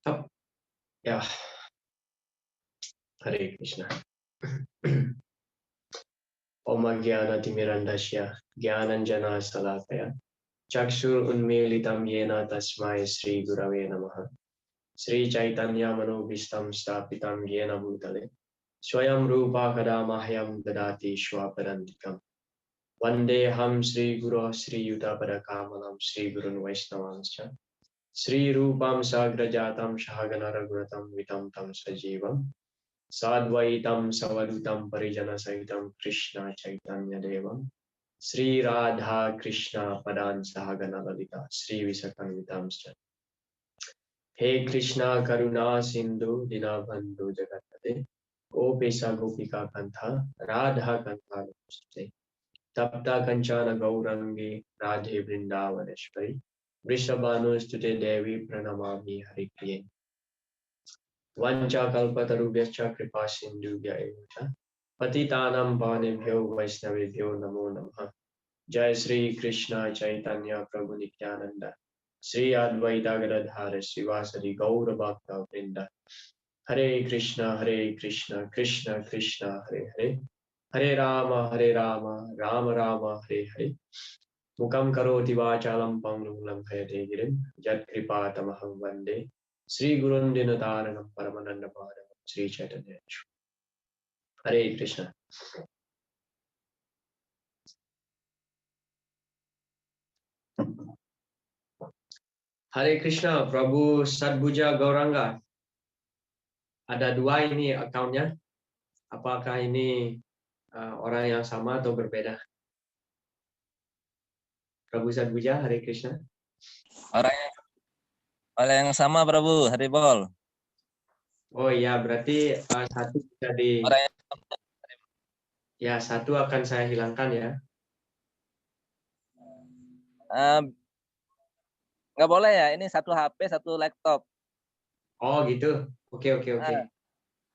Hap, ya, Hare Krishna. Om Jnana Timirandasya Jnananjana Salakaya Chakshur Unmilitam Yena Tasmai Sri Gurave Namaha. Sri Chaitanya Manobhistam Stapitam Yena Bhutale Swayam Rupa Kadamahyam Dadati Shwapadantikam Vande Ham Sri Guru Sri Yudapada Kamalam Sri Gurun Vaishnavanscha Sri Rupam Sagrajatam Shahagana Raghunatam Vitam Tam Sajivam Sadvaitam Savadutam Parijana Sahitam Krishna Chaitanya Devam Sri Radha Krishna Padan Sahagana Lalita Sri Visakanvitamscha He Krishna Karuna Sindhu Dinabandhu Jagatpate Gopesa Gopika Kantha Radha Kantha Namaste Tapta Kanchana Gaurangi Radhe Vrindavaneshwari Vrishabhanu Stute Devi Pranamami Haripriye Vancha Kalpatarubhyascha Kripa Sindhubhya Evacha Patitanam Bhanebhyo Vaishnavebhyo Namo Namaha Jai Sri Krishna Chaitanya Prabhu Nityananda Sri Advaita Gadadhara Srivasadi Gaura Bhakta Vrinda Hare Krishna Krishna Krishna Hare Hare Hare Rama Rama Rama Hare Hare Mukam Karoti Vachalam Pangam Lamphayate Girim Yat Kripatamaham Vande Sri Gurun Dinataranam Paramananda Padam Sri Chaitanya Hare Krishna. Hare Krishna, Prabhu Sadbhuja Gauranga. Ada dua ini akunnya. Apakah ini orang yang sama atau berbeda? Prabhu Sadbhuja, Hare Krishna. Orang yang sama, Prabu. Haribol. Oh iya, berarti satu bisa di... Ya, satu akan saya hilangkan ya. Nggak boleh ya, ini satu HP, satu laptop. Oh gitu, oke.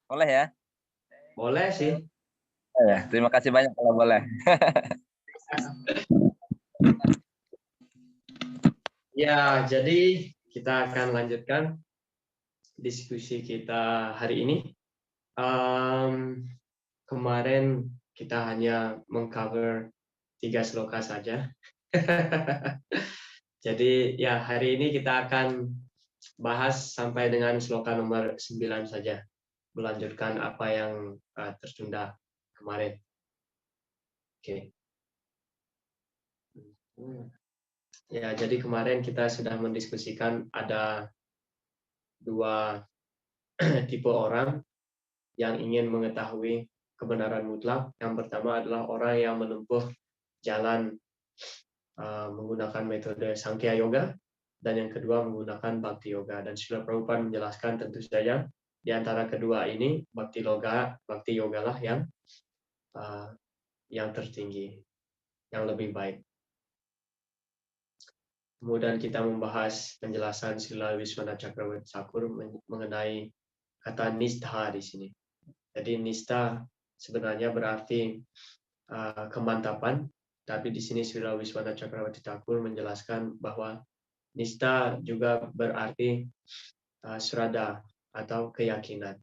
Boleh ya? Boleh sih. Ya, terima kasih banyak kalau boleh. Ya, jadi kita akan lanjutkan diskusi kita hari ini. Kemarin kita hanya mengcover 3 sloka saja. Jadi ya hari ini kita akan bahas sampai dengan sloka nomor 9 saja. Melanjutkan apa yang tertunda kemarin. Oke. Ya, jadi kemarin kita sudah mendiskusikan ada 2 tipe orang yang ingin mengetahui kebenaran mutlak. Yang pertama adalah orang yang menempuh jalan menggunakan metode Sankhya Yoga, dan yang kedua menggunakan Bhakti Yoga. Dan Srila Prabhupada menjelaskan tentu saja di antara kedua ini Bhakti Yoga lah yang tertinggi, yang lebih baik. Kemudian kita membahas penjelasan Srila Wiswanath Chakravarti Thakur mengenai kata nistha di sini. Jadi nistha sebenarnya berarti kemantapan, tapi di sini Srila Wiswanath Chakravarti Thakur menjelaskan bahwa nistha juga berarti sraddha atau keyakinan.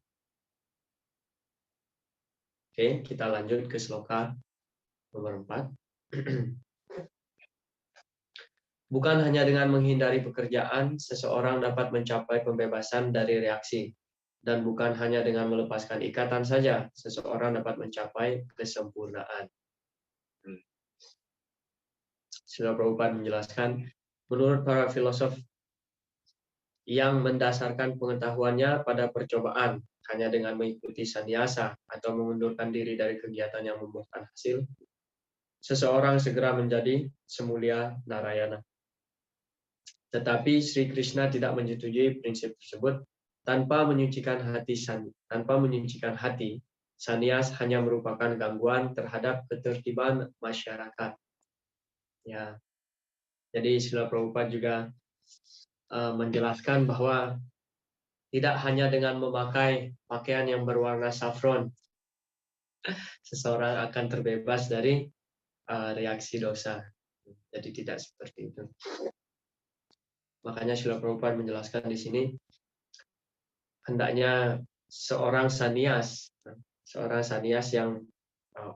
Oke, kita lanjut ke sloka nomor 4. Bukan hanya dengan menghindari pekerjaan, seseorang dapat mencapai pembebasan dari reaksi. Dan bukan hanya dengan melepaskan ikatan saja, seseorang dapat mencapai kesempurnaan. Srila Prabhupada menjelaskan, menurut para filosof yang mendasarkan pengetahuannya pada percobaan, hanya dengan mengikuti sannyasa atau mengundurkan diri dari kegiatan yang membuahkan hasil, seseorang segera menjadi semulia Narayana. Tetapi Sri Krishna tidak menyetujui prinsip tersebut. Tanpa menyucikan hati, sannyas hanya merupakan gangguan terhadap ketertiban masyarakat. Ya, jadi Srila Prabhupada juga menjelaskan bahwa tidak hanya dengan memakai pakaian yang berwarna saffron, seseorang akan terbebas dari reaksi dosa. Jadi tidak seperti itu. Makanya Srila Prabhupada menjelaskan di sini, hendaknya seorang sanias yang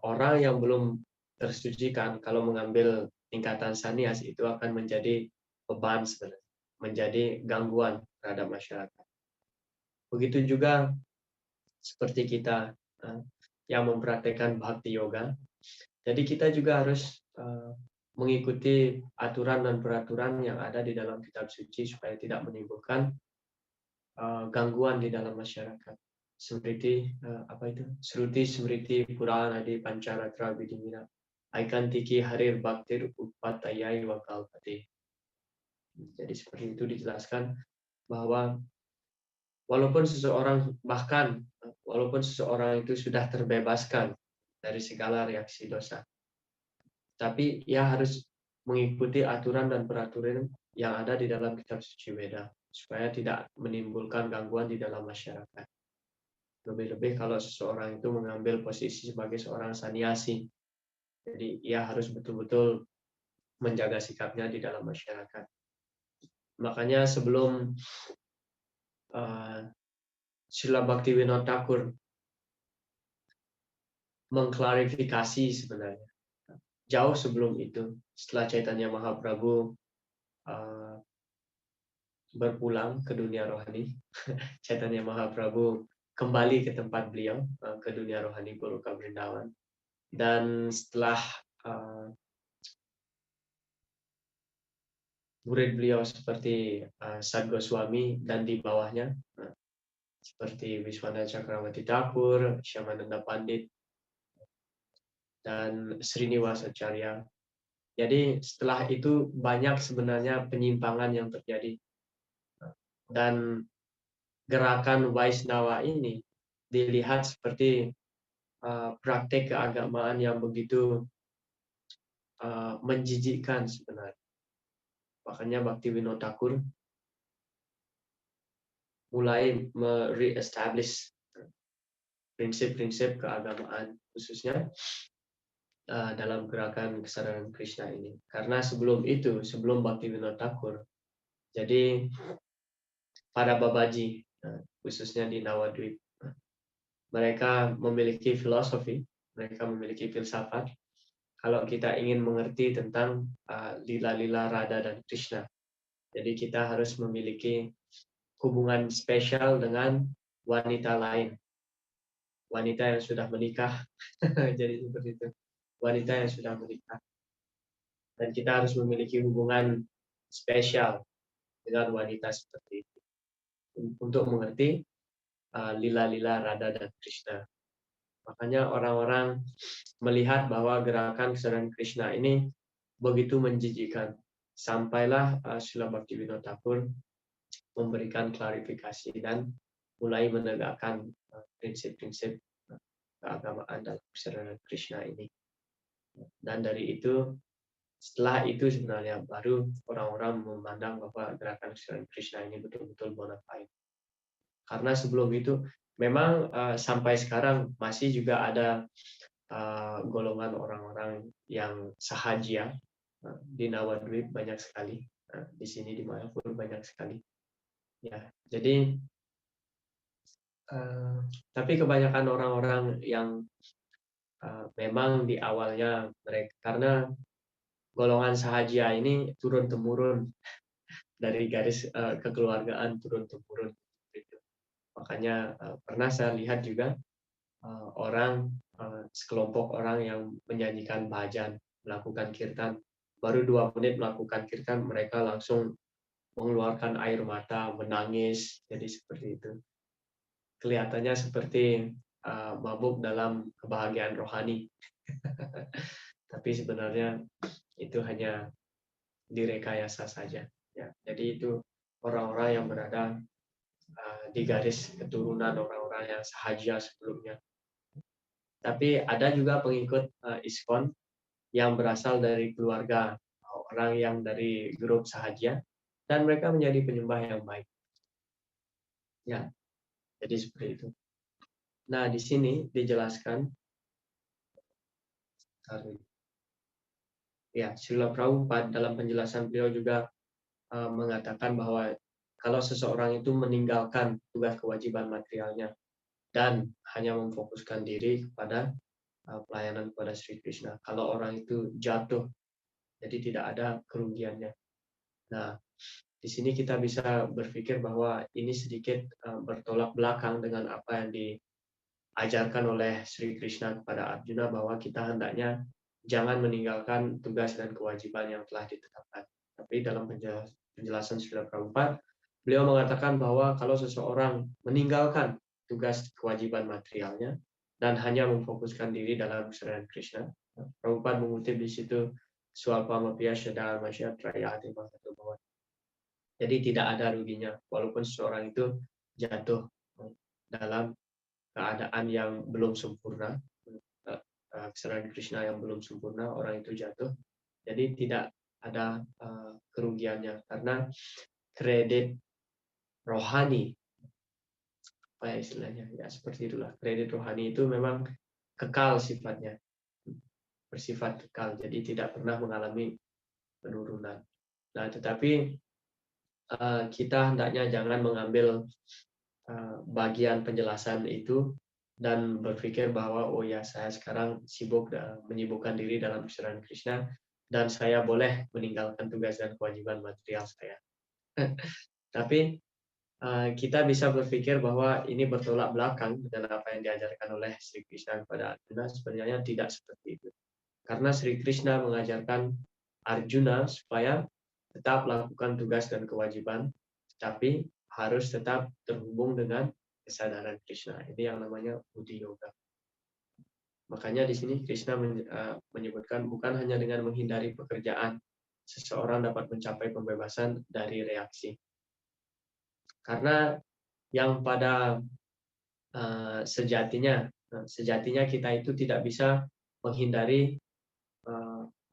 orang yang belum tersucikan kalau mengambil tingkatan sanias itu akan menjadi beban sebenarnya, menjadi gangguan terhadap masyarakat. Begitu juga seperti kita yang mempraktekkan bhakti yoga. Jadi kita juga harus mengikuti aturan dan peraturan yang ada di dalam kitab suci supaya tidak menimbulkan gangguan di dalam masyarakat. Seperti apa itu? Sruti Smriti Purana di Pancaratra Vidimina. Aikantiki Harir Bhaktir Upatayai Wakalpati. Jadi seperti itu dijelaskan bahwa walaupun seseorang itu sudah terbebaskan dari segala reaksi dosa, tapi ia harus mengikuti aturan dan peraturan yang ada di dalam kitab suci Weda supaya tidak menimbulkan gangguan di dalam masyarakat. Lebih-lebih kalau seseorang itu mengambil posisi sebagai seorang saniasi, jadi ia harus betul-betul menjaga sikapnya di dalam masyarakat. Makanya sebelum Srila Bhaktivinoda Thakur mengklarifikasi sebenarnya, jauh sebelum itu, setelah Chaitanya Mahaprabhu berpulang ke dunia rohani, Chaitanya Mahaprabhu kembali ke tempat beliau, ke dunia rohani Goloka Vrindavan. Dan setelah murid beliau seperti Sad Goswami dan di bawahnya seperti Wiswanath Cakrawati Thakur, Shyamananda Pandit, dan Srinivasa Acharya. Jadi setelah itu banyak sebenarnya penyimpangan yang terjadi. Dan gerakan Vaishnava ini dilihat seperti praktek keagamaan yang begitu menjijikkan sebenarnya. Makanya Bhaktivinoda Thakur mulai re-establish prinsip-prinsip keagamaan, khususnya dalam gerakan kesadaran Krishna ini. Karena sebelum itu, sebelum Bhaktivinoda Thakur, jadi para Babaji, khususnya di Nawadwip, mereka memiliki filosofi, mereka memiliki filsafat. Kalau kita ingin mengerti tentang lila-lila Radha dan Krishna, jadi kita harus memiliki hubungan spesial dengan wanita lain, wanita yang sudah menikah. Jadi seperti itu, wanita yang sudah menikah, dan kita harus memiliki hubungan spesial dengan wanita seperti itu untuk mengerti lila-lila Radha dan Krishna. Makanya orang-orang melihat bahwa gerakan kesadaran Krishna ini begitu menjijikan. Sampailah Srila Bhaktivinoda Thakur memberikan klarifikasi dan mulai menegakkan prinsip-prinsip keagamaan dalam kesadaran Krishna ini. Dan dari itu, setelah itu sebenarnya baru orang-orang memandang bahwa gerakan kesadaran Krishna ini betul-betul bona fide. Karena sebelum itu memang sampai sekarang masih juga ada golongan orang-orang yang sahaja di Nawadwip banyak sekali, di sini di Mayapur banyak sekali. Ya, jadi tapi kebanyakan orang-orang yang memang di awalnya mereka, karena golongan sahaja ini turun temurun dari garis kekeluargaan turun temurun. Makanya pernah saya lihat juga sekelompok orang yang menyanyikan bhajan, melakukan kirtan, baru 2 menit melakukan kirtan mereka langsung mengeluarkan air mata, menangis. Jadi seperti itu. Kelihatannya seperti mabuk dalam kebahagiaan rohani. Tapi sebenarnya itu hanya direkayasa saja. Ya, jadi itu orang-orang yang berada di garis keturunan orang-orang yang sahaja sebelumnya. Tapi ada juga pengikut ISKCON yang berasal dari keluarga orang yang dari grup sahaja, dan mereka menjadi penyembah yang baik. Ya, jadi seperti itu. Nah, di sini dijelaskan, ya, Srila Prabhupada dalam penjelasan beliau juga mengatakan bahwa kalau seseorang itu meninggalkan tugas kewajiban materialnya dan hanya memfokuskan diri kepada pelayanan kepada Sri Krishna. Kalau orang itu jatuh, jadi tidak ada kerugiannya. Nah, di sini kita bisa berpikir bahwa ini sedikit bertolak belakang dengan apa yang diajarkan oleh Sri Krishna kepada Arjuna, bahwa kita hendaknya jangan meninggalkan tugas dan kewajiban yang telah ditetapkan. Tapi dalam penjelasan Srila Prabhupada, beliau mengatakan bahwa kalau seseorang meninggalkan tugas kewajiban materialnya dan hanya memfokuskan diri dalam kesadaran Krishna, Prabhupada mengutip di situ Swalpamapya Shadharma Trayati Mahatu. Jadi tidak ada ruginya walaupun seseorang itu jatuh dalam keadaan yang belum sempurna, kesadaran Krishna yang belum sempurna, orang itu jatuh. Jadi tidak ada kerugiannya karena kredit rohani, apa ya istilahnya, ya seperti itulah, kredit rohani itu memang kekal sifatnya, bersifat kekal, jadi tidak pernah mengalami penurunan. Nah, tetapi kita hendaknya jangan mengambil bagian penjelasan itu dan berpikir bahwa oh ya, saya sekarang sibuk menyibukkan diri dalam kesadaran Krishna dan saya boleh meninggalkan tugas dan kewajiban material saya. Tapi kita bisa berpikir bahwa ini bertolak belakang dengan apa yang diajarkan oleh Sri Krishna kepada Arjuna. Sebenarnya tidak seperti itu. Karena Sri Krishna mengajarkan Arjuna supaya tetap melakukan tugas dan kewajiban, tapi harus tetap terhubung dengan kesadaran Krishna. Ini yang namanya Buddhi Yoga. Makanya di sini Krishna menyebutkan bukan hanya dengan menghindari pekerjaan, seseorang dapat mencapai pembebasan dari reaksi. Karena yang pada sejatinya kita itu tidak bisa menghindari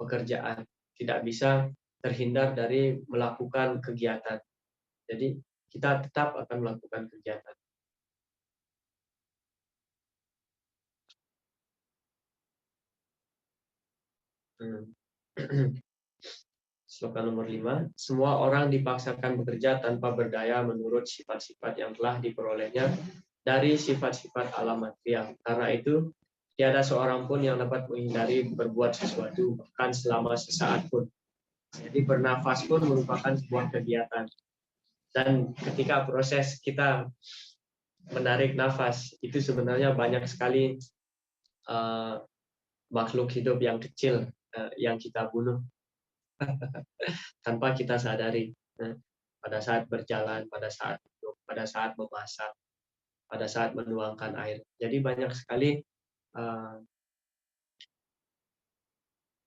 pekerjaan, tidak bisa terhindar dari melakukan kegiatan. Jadi kita tetap akan melakukan kegiatan. Sloka nomor 5, semua orang dipaksakan bekerja tanpa berdaya menurut sifat-sifat yang telah diperolehnya dari sifat-sifat alam material. Karena itu, tiada seorang pun yang dapat menghindari berbuat sesuatu, bahkan selama sesaat pun. Jadi bernafas pun merupakan sebuah kegiatan. Dan ketika proses kita menarik nafas, itu sebenarnya banyak sekali makhluk hidup yang kecil yang kita bunuh tanpa kita sadari, pada saat berjalan, pada saat duduk, pada saat memasak, pada saat menuangkan air. Jadi banyak sekali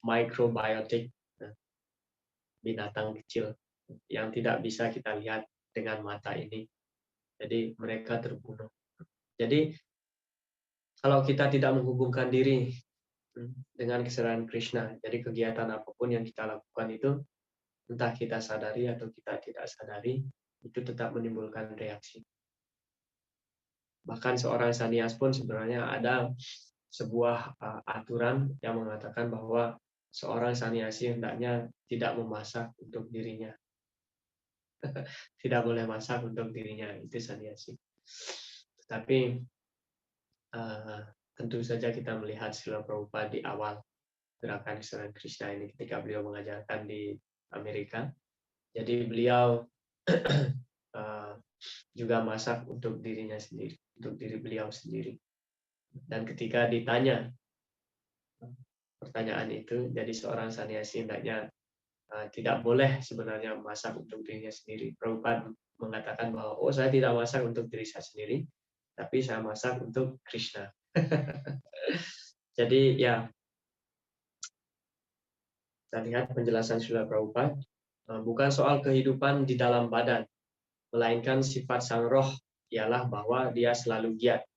mikrobiotik, binatang kecil yang tidak bisa kita lihat dengan mata ini. Jadi mereka terbunuh. Jadi kalau kita tidak menghubungkan diri dengan kesadaran Krishna, jadi kegiatan apapun yang kita lakukan itu, entah kita sadari atau kita tidak sadari, itu tetap menimbulkan reaksi. Bahkan seorang sannyas pun sebenarnya ada sebuah aturan yang mengatakan bahwa seorang sannyasi hendaknya tidak memasak untuk dirinya. Tidak boleh masak untuk dirinya, itu sannyasi. Tetapi tentu saja kita melihat Srila Prabhupada di awal gerakan kesadaran Krishna ini ketika beliau mengajarkan di Amerika. Jadi beliau juga masak untuk dirinya sendiri, untuk diri beliau sendiri. Dan ketika ditanya pertanyaan itu, jadi seorang sannyasi hendaknya tidak boleh sebenarnya masak untuk dirinya sendiri. Prabhupada mengatakan bahwa oh, saya tidak masak untuk diri saya sendiri, tapi saya masak untuk Krishna. Jadi ya, kita lihat penjelasan Srila Prabhupada, bukan soal kehidupan di dalam badan, melainkan sifat sang roh ialah bahwa dia selalu giat.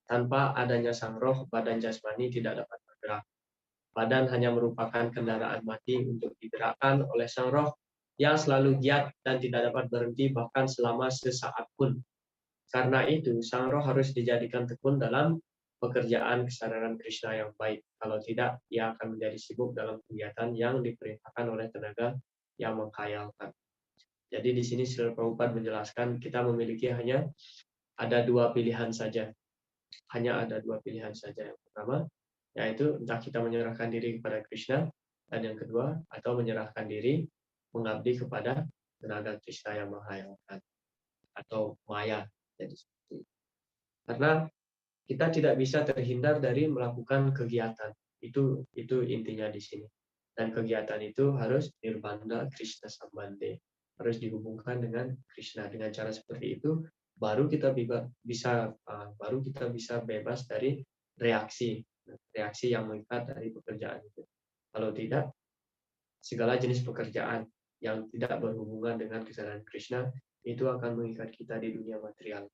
Tanpa adanya sang roh, badan jasmani tidak dapat bergerak. Badan hanya merupakan kendaraan mati untuk digerakkan oleh sang roh yang selalu giat dan tidak dapat berhenti bahkan selama sesaat pun. Karena itu, sang roh harus dijadikan tekun dalam pekerjaan kesadaran Krishna yang baik. Kalau tidak, ia akan menjadi sibuk dalam kegiatan yang diperintahkan oleh tenaga yang mengkhayalkan. Jadi di sini Srila Prabhupada menjelaskan kita memiliki hanya ada dua pilihan saja. Hanya ada dua pilihan saja. Yang pertama, yaitu entah kita menyerahkan diri kepada Krishna, dan yang kedua, atau menyerahkan diri mengabdi kepada tenaga Krishna yang menghayalkan atau maya. Jadi seperti itu. Karena kita tidak bisa terhindar dari melakukan kegiatan. Itu intinya di sini. Dan kegiatan itu harus nirbanda Krishna sambande, harus dihubungkan dengan Krishna. Dengan cara seperti itu baru kita bisa bebas dari reaksi yang mengikat dari pekerjaan itu. Kalau tidak, segala jenis pekerjaan yang tidak berhubungan dengan kesadaran Krishna itu akan mengikat kita di dunia material.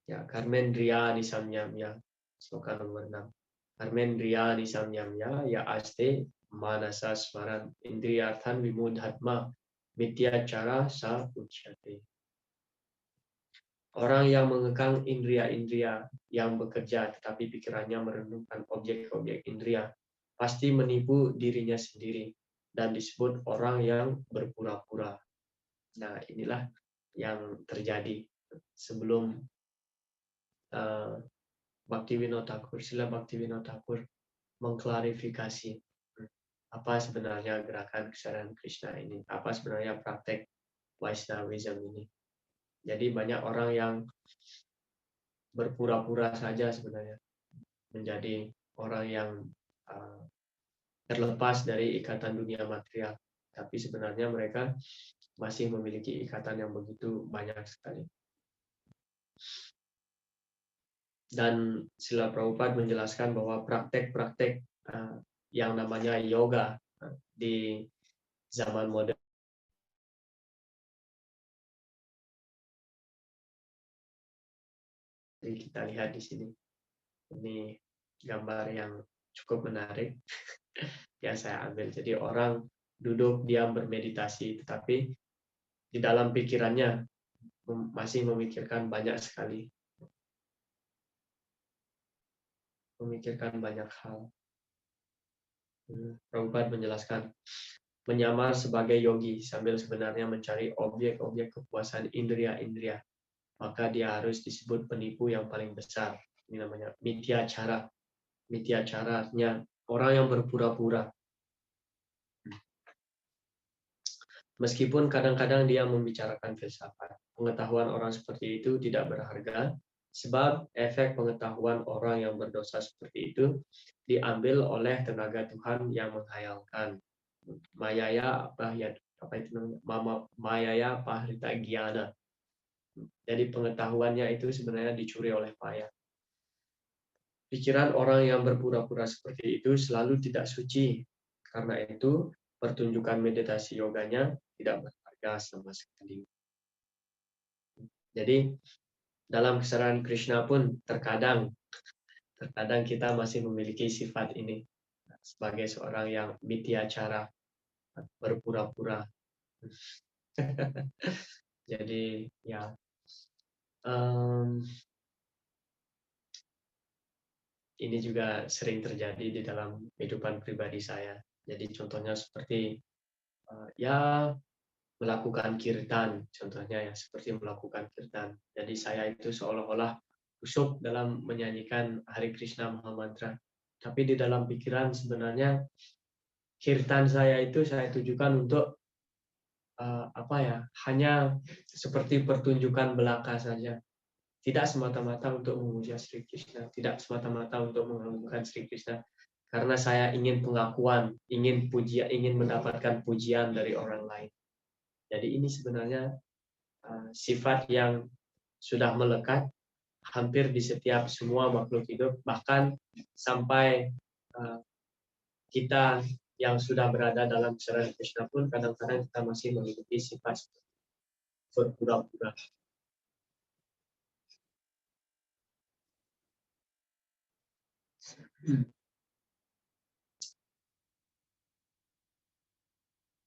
Ya, Karmendriya nisamyamya, sloka nomor 6. Karmendriya nisamyamya ya aste manasa smaran indriyathan vimudhatma mityacara sa uchyate. Orang yang mengekang indria-indria yang bekerja tetapi pikirannya merenungkan objek-objek indria pasti menipu dirinya sendiri dan disebut orang yang berpura-pura. Nah, inilah yang terjadi sebelum Bhaktivinoda Thakur, Srila Bhaktivinoda Thakur mengklarifikasi apa sebenarnya gerakan kesadaran Krishna ini, apa sebenarnya praktek Vaishnavism ini. Jadi banyak orang yang berpura-pura saja sebenarnya menjadi orang yang terlepas dari ikatan dunia material, tapi sebenarnya mereka masih memiliki ikatan yang begitu banyak sekali. Dan Srila Prabhupada menjelaskan bahwa praktek-praktek yang namanya yoga di zaman modern. Jadi kita lihat di sini. Ini gambar yang cukup menarik yang saya ambil. Jadi orang duduk diam bermeditasi, tetapi di dalam pikirannya masih memikirkan banyak sekali. Memikirkan banyak hal. Prabhupada menjelaskan, menyamar sebagai yogi sambil sebenarnya mencari objek-objek kepuasan indria-indria, maka dia harus disebut penipu yang paling besar. Ini namanya mityacara. Mityacaranya orang yang berpura-pura. Meskipun kadang-kadang dia membicarakan filsafat, pengetahuan orang seperti itu tidak berharga, sebab efek pengetahuan orang yang berdosa seperti itu diambil oleh tenaga Tuhan yang menghayalkan. Mayaya apa itu namanya? Mayaya pahrita gyana. Jadi pengetahuannya itu sebenarnya dicuri oleh maya. Pikiran orang yang berpura-pura seperti itu selalu tidak suci. Karena itu pertunjukan meditasi yoganya tidak berharga sama sekali. Jadi dalam kesadaran Krishna pun terkadang kita masih memiliki sifat ini sebagai seorang yang mityacara, berpura-pura. Jadi ya ini juga sering terjadi di dalam kehidupan pribadi saya. Jadi contohnya seperti ya melakukan kirtan, contohnya ya seperti melakukan kirtan. Jadi saya itu seolah-olah kusuk dalam menyanyikan Hare Krishna Mahamantra. Tapi di dalam pikiran sebenarnya kirtan saya itu saya tujukan untuk hanya seperti pertunjukan belaka saja. Tidak semata-mata untuk memuja Sri Krishna, tidak semata-mata untuk mengagungkan Sri Krishna, karena saya ingin pengakuan, ingin pujian, ingin mendapatkan pujian dari orang lain. Jadi ini sebenarnya sifat yang sudah melekat hampir di setiap semua makhluk hidup, bahkan sampai kita yang sudah berada dalam kesadaran Krishna pun kadang-kadang kita masih memiliki sifat berpura-pura.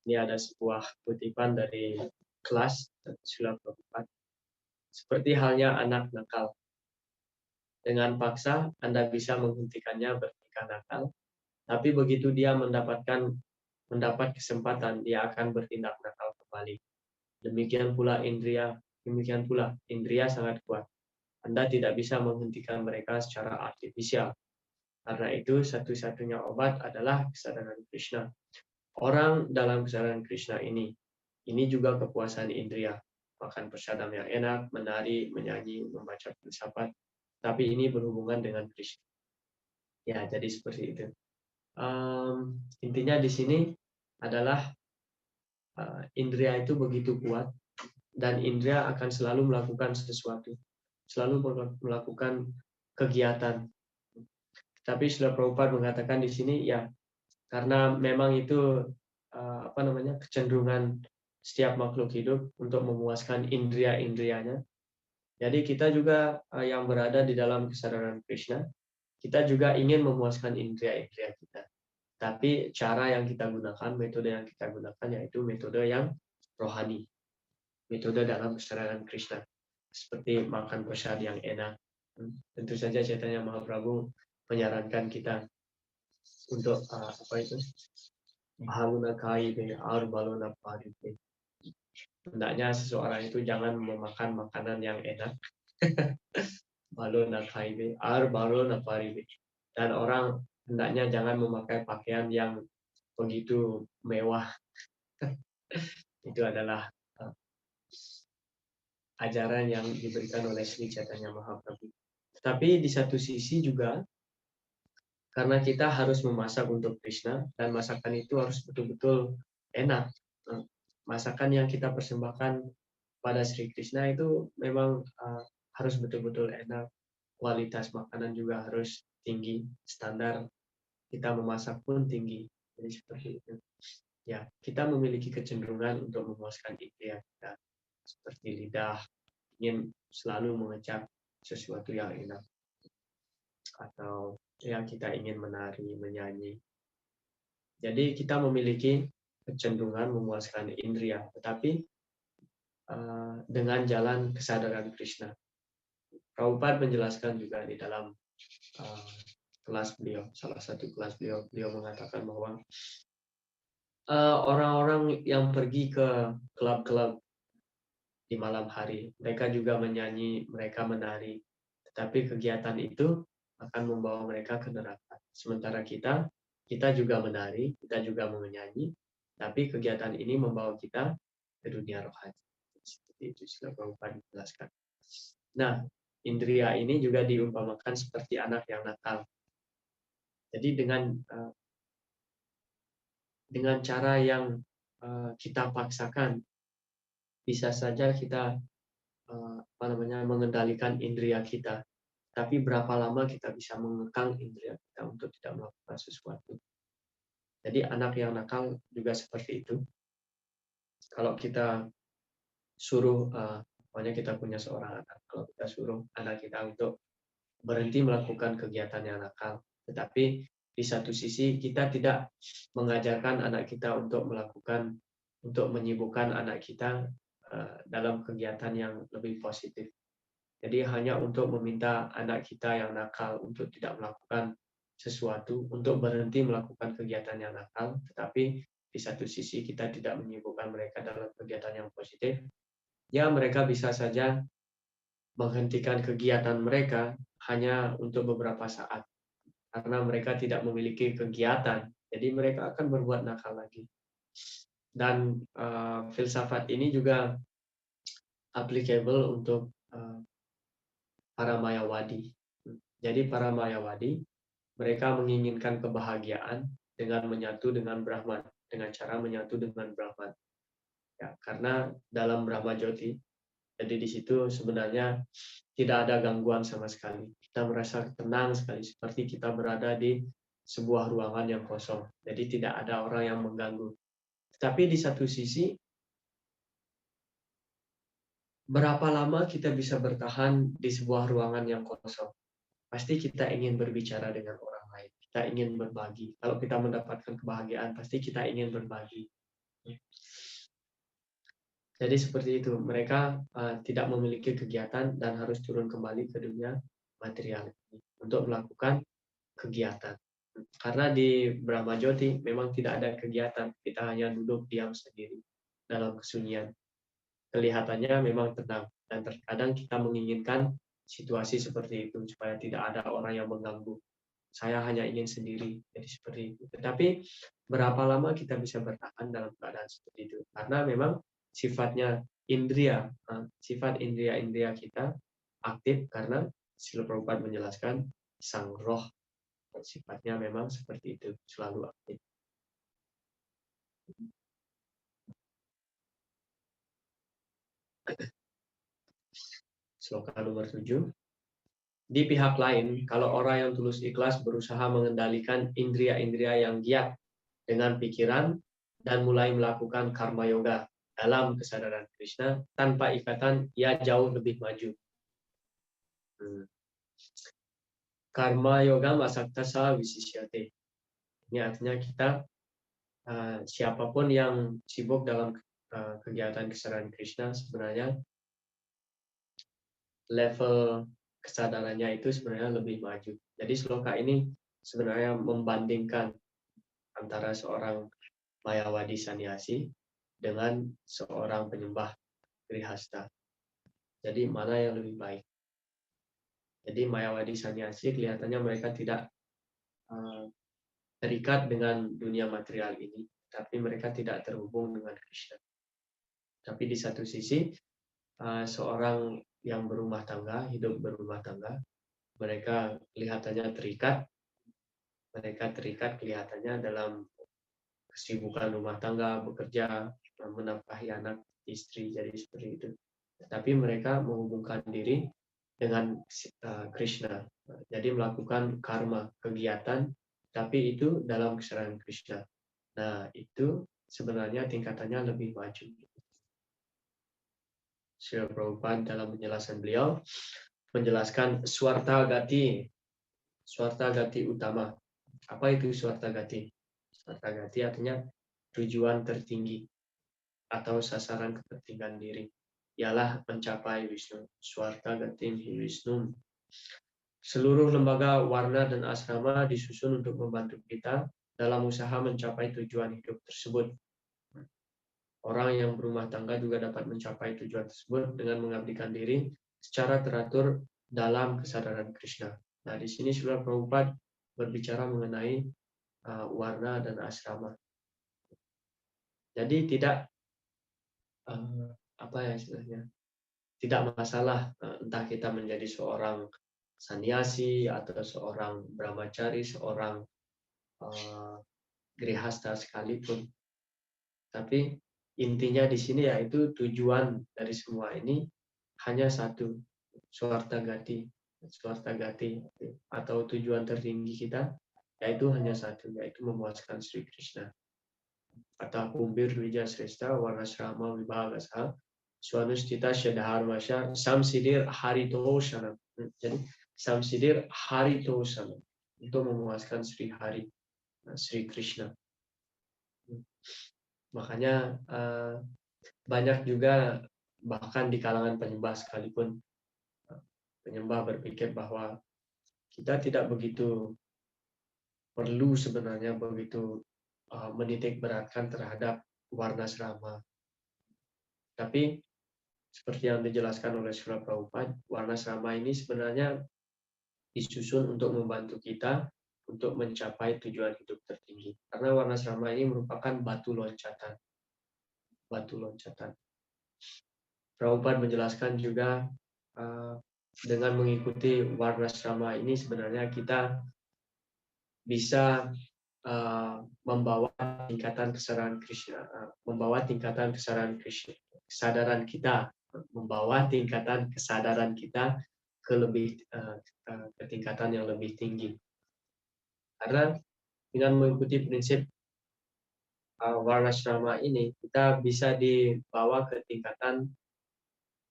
Ini ada sebuah kutipan dari kelas Srila Prabhupada. Seperti halnya anak nakal. Dengan paksa Anda bisa menghentikannya bertingkah nakal, tapi begitu dia mendapatkan mendapat kesempatan, dia akan bertindak nakal kembali. Demikian pula indria sangat kuat. Anda tidak bisa menghentikan mereka secara artifisial. Karena itu satu-satunya obat adalah kesadaran Krishna. Orang dalam kesadaran Krishna ini juga kepuasan indria. Makan prasadam yang enak, menari, menyanyi, membaca filsafat. Tapi ini berhubungan dengan Krishna. Ya, jadi seperti itu. Intinya di sini adalah indria itu begitu kuat dan indria akan selalu melakukan sesuatu, selalu melakukan kegiatan. Tapi Srila Prabhupada mengatakan di sini ya karena memang itu kecenderungan setiap makhluk hidup untuk memuaskan indria-indrianya. Jadi kita juga yang berada di dalam kesadaran Krishna, kita juga ingin memuaskan indria-indria kita. Tapi cara yang kita gunakan, metode yang kita gunakan yaitu metode yang rohani. Metode dalam kesadaran Krishna. Seperti makan prasad yang enak. Tentu saja Chaitanya Mahaprabhu menyarankan kita untuk Bhaluna kaibe ar balona paribe. Hendaknya seseorang itu jangan memakan makanan yang enak. Balona kaibe ar balona paribe. Dan orang hendaknya jangan memakai pakaian yang begitu mewah. Itu adalah ajaran yang diberikan oleh Sri Chaitanya Mahaprabhu. Tapi di satu sisi juga karena kita harus memasak untuk Krishna dan masakan itu harus betul-betul enak. Masakan yang kita persembahkan pada Sri Krishna itu memang harus betul-betul enak. Kualitas makanan juga harus tinggi, standar kita memasak pun tinggi. Jadi seperti itu. Ya, kita memiliki kecenderungan untuk memuaskan indera kita. Seperti lidah ingin selalu mengecap sesuatu yang enak. Atau yang kita ingin menari, menyanyi. Jadi kita memiliki kecenderungan memuaskan indria, tetapi dengan jalan kesadaran Krishna. Prabhupada menjelaskan juga di dalam kelas beliau, salah satu kelas beliau mengatakan bahwa orang-orang yang pergi ke klub-klub di malam hari, mereka juga menyanyi, mereka menari, tetapi kegiatan itu akan membawa mereka ke neraka. Sementara kita juga menari, kita juga menyanyi, tapi kegiatan ini membawa kita ke dunia rohani. Seperti itu sudah Prabhupada menjelaskan. Nah, indria ini juga diumpamakan seperti anak yang nakal. Jadi dengan cara yang kita paksakan, bisa saja kita mengendalikan indria kita. Tapi berapa lama kita bisa mengekang indria kita untuk tidak melakukan sesuatu. Jadi anak yang nakal juga seperti itu. Kalau kita suruh, pokoknya kita punya seorang anak, kalau kita suruh anak kita untuk berhenti melakukan kegiatan yang nakal, tetapi di satu sisi kita tidak mengajarkan anak kita untuk menyibukkan anak kita dalam kegiatan yang lebih positif. Jadi hanya untuk meminta anak kita yang nakal untuk tidak melakukan sesuatu, untuk berhenti melakukan kegiatan yang nakal, tetapi di satu sisi kita tidak menyibukkan mereka dalam kegiatan yang positif, ya mereka bisa saja menghentikan kegiatan mereka hanya untuk beberapa saat, karena mereka tidak memiliki kegiatan, jadi mereka akan berbuat nakal lagi. Dan filsafat ini juga applicable untuk para mayawadi. Jadi para mayawadi, mereka menginginkan kebahagiaan dengan menyatu dengan Brahman, dengan cara menyatu dengan Brahman. Ya, karena dalam Brahma Jyoti, jadi di situ sebenarnya tidak ada gangguan sama sekali. Kita merasa tenang sekali, seperti kita berada di sebuah ruangan yang kosong. Jadi tidak ada orang yang mengganggu. Tetapi di satu sisi, berapa lama kita bisa bertahan di sebuah ruangan yang kosong? Pasti kita ingin berbicara dengan orang lain. Kita ingin berbagi. Kalau kita mendapatkan kebahagiaan, pasti kita ingin berbagi. Jadi seperti itu. Mereka tidak memiliki kegiatan dan harus turun kembali ke dunia material untuk melakukan kegiatan. Karena di Brahma Jyoti memang tidak ada kegiatan, kita hanya duduk diam sendiri dalam kesunyian. Kelihatannya memang tenang, dan terkadang kita menginginkan situasi seperti itu supaya tidak ada orang yang mengganggu. Saya hanya ingin sendiri, jadi seperti itu. Tetapi berapa lama kita bisa bertahan dalam keadaan seperti itu? Karena memang sifatnya indria, sifat indria-indria kita aktif karena Srila Prabhupada menjelaskan sang roh sifatnya memang seperti itu, selalu aktif. Sloka nomor 7. Di pihak lain, kalau orang yang tulus ikhlas berusaha mengendalikan indria-indria yang giat dengan pikiran dan mulai melakukan karma yoga dalam kesadaran Krishna, tanpa ikatan, ia jauh lebih maju. Karma yoga masaktasa wisisyate. Ini artinya kita, siapapun yang sibuk dalam kegiatan kesadaran Krishna, sebenarnya level kesadarannya itu sebenarnya lebih maju. Jadi sloka ini sebenarnya membandingkan antara seorang mayawadi sannyasi dengan seorang penyembah grihasta. Jadi mana yang lebih baik? Jadi mayawadi sannyasi kelihatannya mereka tidak terikat dengan dunia material ini, tapi mereka tidak terhubung dengan Krishna. Tapi di satu sisi, seorang yang berumah tangga, hidup berumah tangga, mereka kelihatannya terikat. Mereka terikat kelihatannya dalam kesibukan rumah tangga, bekerja, menafkahi anak, istri, jadi seperti itu. Tetapi mereka menghubungkan diri dengan Krishna. Jadi melakukan karma, kegiatan, tapi itu dalam kesadaran Krishna. Nah, itu sebenarnya tingkatannya lebih maju. Srila Prabhupada dalam penjelasan beliau menjelaskan swarta gati utama. Apa itu swarta gati? Swarta gati artinya tujuan tertinggi atau sasaran kepentingan diri. Ialah mencapai Wisnu. Swarta gatim hi Wisnu. Seluruh lembaga warna dan asrama disusun untuk membantu kita dalam usaha mencapai tujuan hidup tersebut. Orang yang berumah tangga juga dapat mencapai tujuan tersebut dengan mengabdikan diri secara teratur dalam kesadaran Krishna. Nah, di sini Srila Prabhupada berbicara mengenai warna dan asrama. Jadi tidak apa ya istilahnya? Tidak masalah entah kita menjadi seorang sannyasi atau seorang brahmachari, seorang grihasta sekalipun. Tapi intinya di sini yaitu tujuan dari semua ini hanya satu, swarta gati atau tujuan tertinggi kita yaitu hanya satu, yaitu memuaskan Sri Krishna. Atau kumbir wija sresta warnasrama vibhagasa swanustita syadharmasya samsidir haritosana. Jadi samsidir haritosana untuk memuaskan Sri Hari, Sri Krishna. Makanya banyak juga bahkan di kalangan penyembah sekalipun, penyembah berpikir bahwa kita tidak begitu perlu sebenarnya begitu menitik beratkan terhadap warna serama. Tapi seperti yang dijelaskan oleh Srila Prabhupada, warna serama ini sebenarnya disusun untuk membantu kita untuk mencapai tujuan hidup tertinggi. Karena warna serama ini merupakan batu loncatan. Prabhupada menjelaskan juga dengan mengikuti warna serama ini sebenarnya kita bisa membawa tingkatan kesadaran Krishna, kesadaran kita, membawa tingkatan kesadaran kita ke tingkatan yang lebih tinggi. Karena dengan mengikuti prinsip Varnasrama ini, kita bisa dibawa ke tingkatan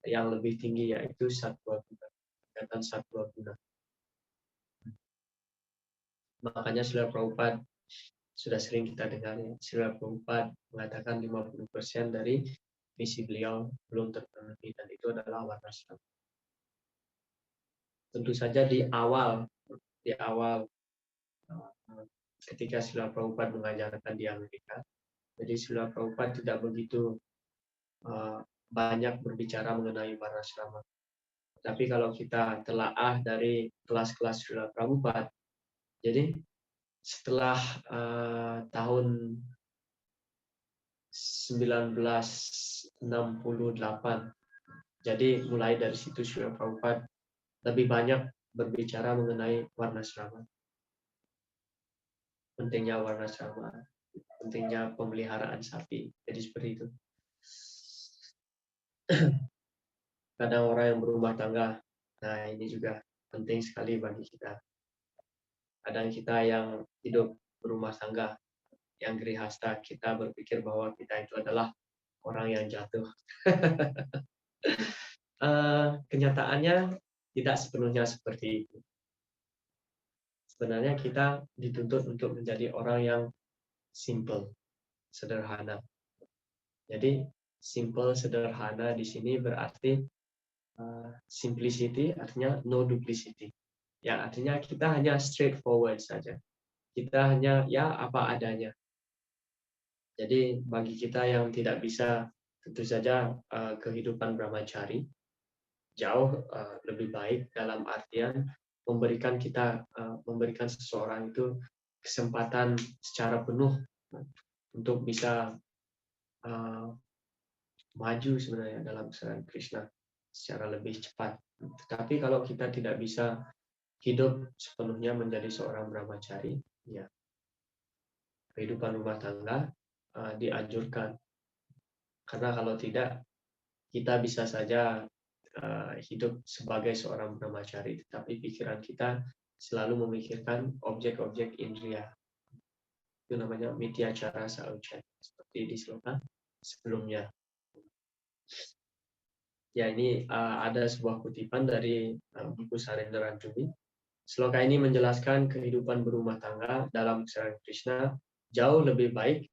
yang lebih tinggi, yaitu Sattva Guna, tingkatan Sattva Guna. Makanya Srila Prabhupada sudah sering kita dengar, ya, Srila Prabhupada mengatakan 50% dari misi beliau belum terpenuhi, dan itu adalah Varnasrama. Tentu saja di awal ketika Srila Prabhupada mengajarkan di Amerika. Jadi Srila Prabhupada tidak begitu banyak berbicara mengenai Varnasrama. Tapi kalau kita telaah dari kelas-kelas Srila Prabhupada, jadi setelah tahun 1968, jadi mulai dari situ Srila Prabhupada lebih banyak berbicara mengenai Varnasrama. Pentingnya Varnasrama, pentingnya pemeliharaan sapi. Jadi seperti itu. Kadang orang yang berumah tangga, nah ini juga penting sekali bagi kita. Kadang kita yang hidup berumah tangga, yang grihasta, kita berpikir bahwa kita itu adalah orang yang jatuh. Kenyataannya tidak sepenuhnya seperti itu. Sebenarnya kita dituntut untuk menjadi orang yang simple, sederhana. Jadi simple, sederhana di sini berarti simplicity artinya no duplicity. Ya, artinya kita hanya straightforward saja. Kita hanya ya apa adanya. Jadi bagi kita yang tidak bisa, tentu saja kehidupan brahmachari jauh lebih baik dalam artian memberikan seseorang itu kesempatan secara penuh untuk bisa maju sebenarnya dalam kesenangan Krishna secara lebih cepat. Tetapi kalau kita tidak bisa hidup sepenuhnya menjadi seorang brahmachari, ya kehidupan rumah tangga dianjurkan. Karena kalau tidak, kita bisa saja hidup sebagai seorang brahmachari, tetapi pikiran kita selalu memikirkan objek-objek indriya. Itu namanya mityacara saucha, seperti di sloka sebelumnya. Ya, ini ada sebuah kutipan dari buku Sarendra Rajuni. Sloka ini menjelaskan kehidupan berumah tangga dalam kesenangan Krishna jauh lebih baik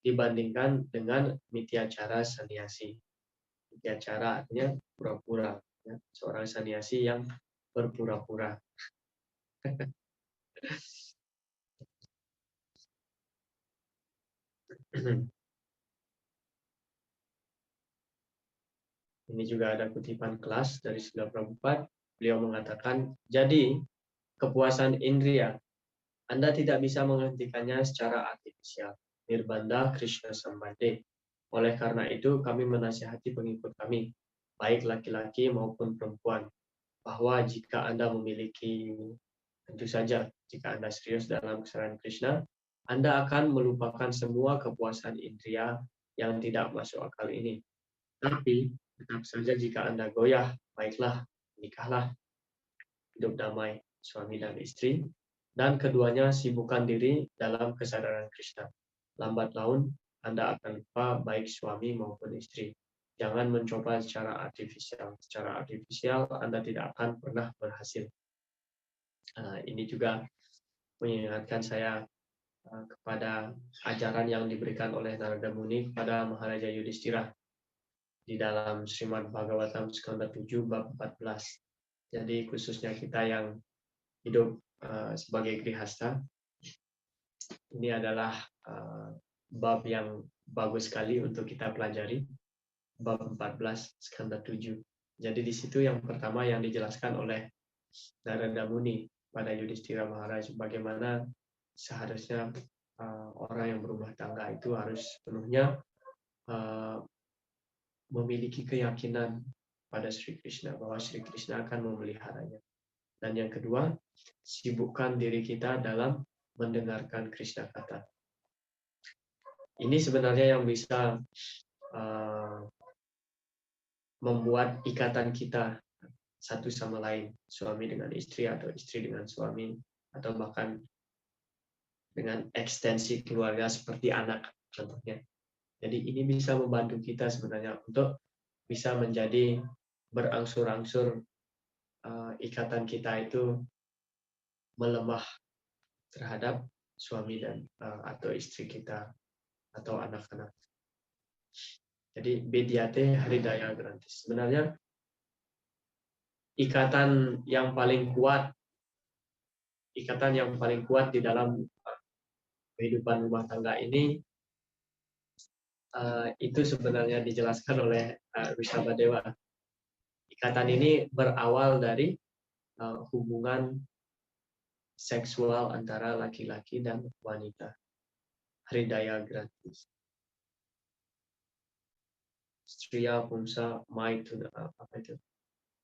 dibandingkan dengan mityacara sannyasi. Mityacara artinya pura-pura, ya. Seorang sannyasi yang berpura-pura. Ini juga ada kutipan kelas dari Srila Prabhupada. Beliau mengatakan, jadi kepuasan indriya, Anda tidak bisa menghentikannya secara artifisial. Nirbanda Krishna Sambande. Oleh karena itu, kami menasihati pengikut kami, baik laki-laki maupun perempuan, bahwa jika Anda memiliki, tentu saja, jika Anda serius dalam kesenangan Krishna, Anda akan melupakan semua kepuasan indriya yang tidak masuk akal ini. Tapi, tetap saja jika Anda goyah, baiklah, menikahlah, hidup damai, suami dan istri, dan keduanya sibukkan diri dalam kesadaran Krishna. Lambat laun, Anda akan lupa baik suami maupun istri. Jangan mencoba secara artifisial. Secara artifisial, Anda tidak akan pernah berhasil. Ini juga mengingatkan saya kepada ajaran yang diberikan oleh Narada Muni kepada Maharaja Yudhishthira di dalam Srimad Bhagavatam skanda 7 bab 14. Jadi khususnya kita yang hidup sebagai grihasta, ini adalah bab yang bagus sekali untuk kita pelajari, bab 14 skanda 7. Jadi di situ yang pertama yang dijelaskan oleh Narada Muni pada Yudhishthira Maharaj bagaimana seharusnya orang yang berumah tangga itu harus sepenuhnya memiliki keyakinan pada Sri Krishna, bahwa Sri Krishna akan memeliharanya. Dan yang kedua, sibukkan diri kita dalam mendengarkan Krishna kata. Ini sebenarnya yang bisa membuat ikatan kita satu sama lain, suami dengan istri atau istri dengan suami, atau bahkan dengan ekstensi keluarga seperti anak contohnya. Jadi ini bisa membantu kita sebenarnya untuk bisa menjadi berangsur-angsur ikatan kita itu melemah terhadap suami dan atau istri kita atau anak-anak. Jadi Bediate Haridaya Grantis. Sebenarnya ikatan yang paling kuat di dalam kehidupan rumah tangga ini itu sebenarnya dijelaskan oleh Rishabhadewa. Ikatan ini berawal dari hubungan seksual antara laki-laki dan wanita. Hridaya gratis. Striya pumsa maithuna, apa itu?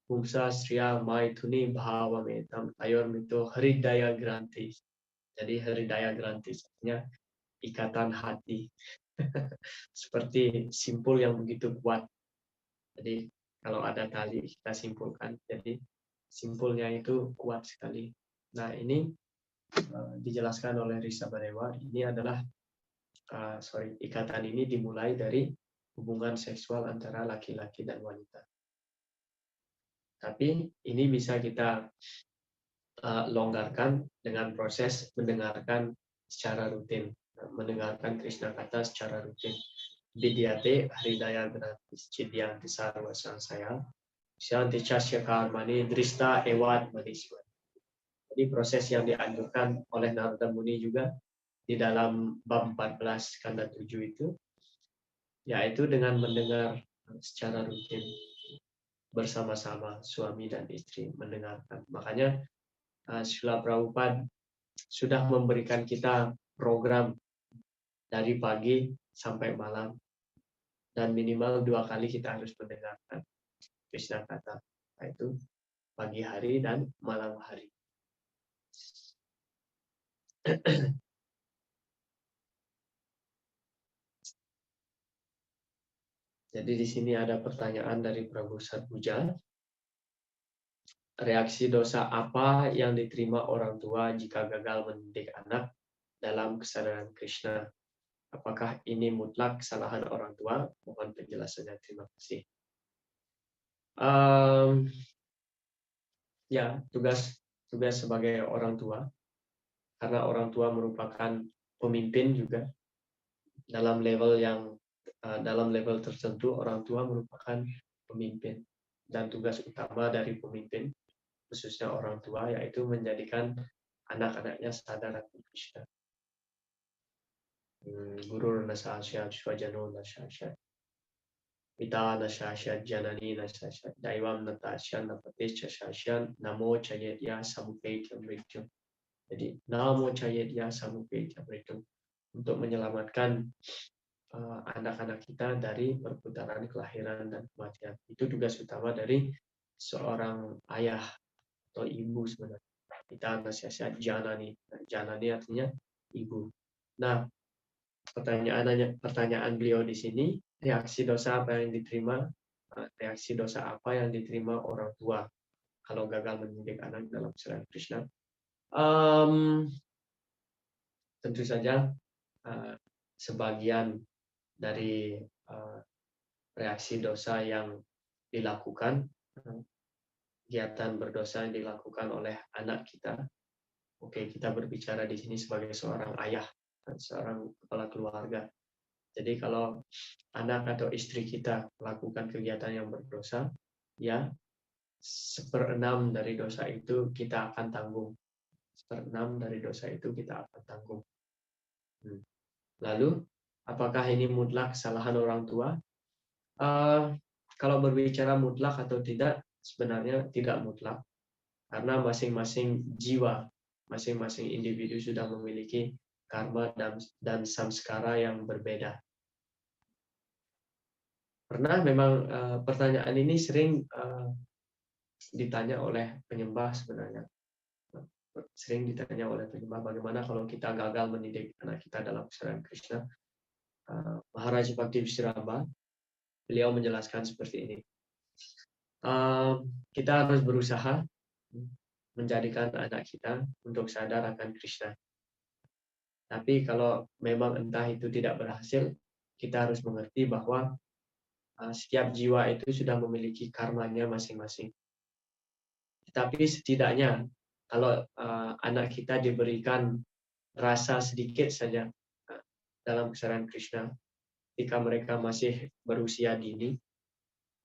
Pumsa striya maithuni bhavametam tayor mito hridaya gratis. Jadi hridaya gratis artinya ikatan hati. Seperti simpul yang begitu kuat. Jadi kalau ada tali kita simpulkan, jadi simpulnya itu kuat sekali. Nah ini dijelaskan oleh Rishabhadewa, ini adalah ikatan ini dimulai dari hubungan seksual antara laki-laki dan wanita. Tapi ini bisa kita longgarkan dengan proses mendengarkan secara rutin, mendengarkan Krishna kata secara rutin. Vidyate hridaya gratis cidyanti sarva sansaya syanti casya karmani drista ewat maniswa. Jadi proses yang dianjurkan oleh Narada Muni juga di dalam bab 14 kanda 7 itu, yaitu dengan mendengar secara rutin bersama-sama suami dan istri mendengarkan. Makanya Srila Prabhupada sudah memberikan kita program dari pagi sampai malam, dan minimal 2 kali kita harus mendengarkan Krishna kata, yaitu pagi hari dan malam hari. Jadi di sini ada pertanyaan dari Prabu Satpuja. Reaksi dosa apa yang diterima orang tua jika gagal mendidik anak dalam kesadaran Krishna? Apakah ini mutlak kesalahan orang tua? Mohon penjelasannya. Terima kasih. Ya, tugas sebagai orang tua, karena orang tua merupakan pemimpin juga dalam level tertentu. Orang tua merupakan pemimpin, dan tugas utama dari pemimpin, khususnya orang tua, yaitu menjadikan anak-anaknya sadar akan Krishna. Guru nasasya swajano nasasya Pita nasasya janani nasasya daivam natasya napatesya sasya namo chayetya samupetya mrityum. Jadi namo chayetya samupetya mrityum, untuk menyelamatkan anak-anak kita dari perputaran kelahiran dan kematian. Itu tugas utama dari seorang ayah atau ibu sebenarnya. Kita nasasya janani. Janani artinya ibu. Nah, pertanyaan beliau di sini, reaksi dosa apa yang diterima? Reaksi dosa apa yang diterima orang tua kalau gagal mendidik anak dalam kesadaran Krishna? Tentu saja sebagian dari reaksi dosa yang dilakukan, kegiatan berdosa yang dilakukan oleh anak kita. Oke, kita berbicara di sini sebagai seorang ayah, seorang kepala keluarga. Jadi kalau anak atau istri kita melakukan kegiatan yang berdosa, ya 1/6 dari dosa itu kita akan tanggung. 1/6 dari dosa itu kita akan tanggung. Lalu, apakah ini mutlak kesalahan orang tua? Kalau berbicara mutlak atau tidak, sebenarnya tidak mutlak. Karena masing-masing jiwa, masing-masing individu sudah memiliki karma dan samskara yang berbeda. Pernah memang pertanyaan ini sering ditanya oleh penyembah sebenarnya. Sering ditanya oleh penyembah, bagaimana kalau kita gagal mendidik anak kita dalam kesadaran Krishna? Maharaja Bhakti Vishramba, beliau menjelaskan seperti ini. Kita harus berusaha menjadikan anak kita untuk sadar akan Krishna. Tapi kalau memang entah itu tidak berhasil, kita harus mengerti bahwa setiap jiwa itu sudah memiliki karmanya masing-masing. Tetapi setidaknya kalau anak kita diberikan rasa sedikit saja dalam kesadaran Krishna ketika mereka masih berusia dini,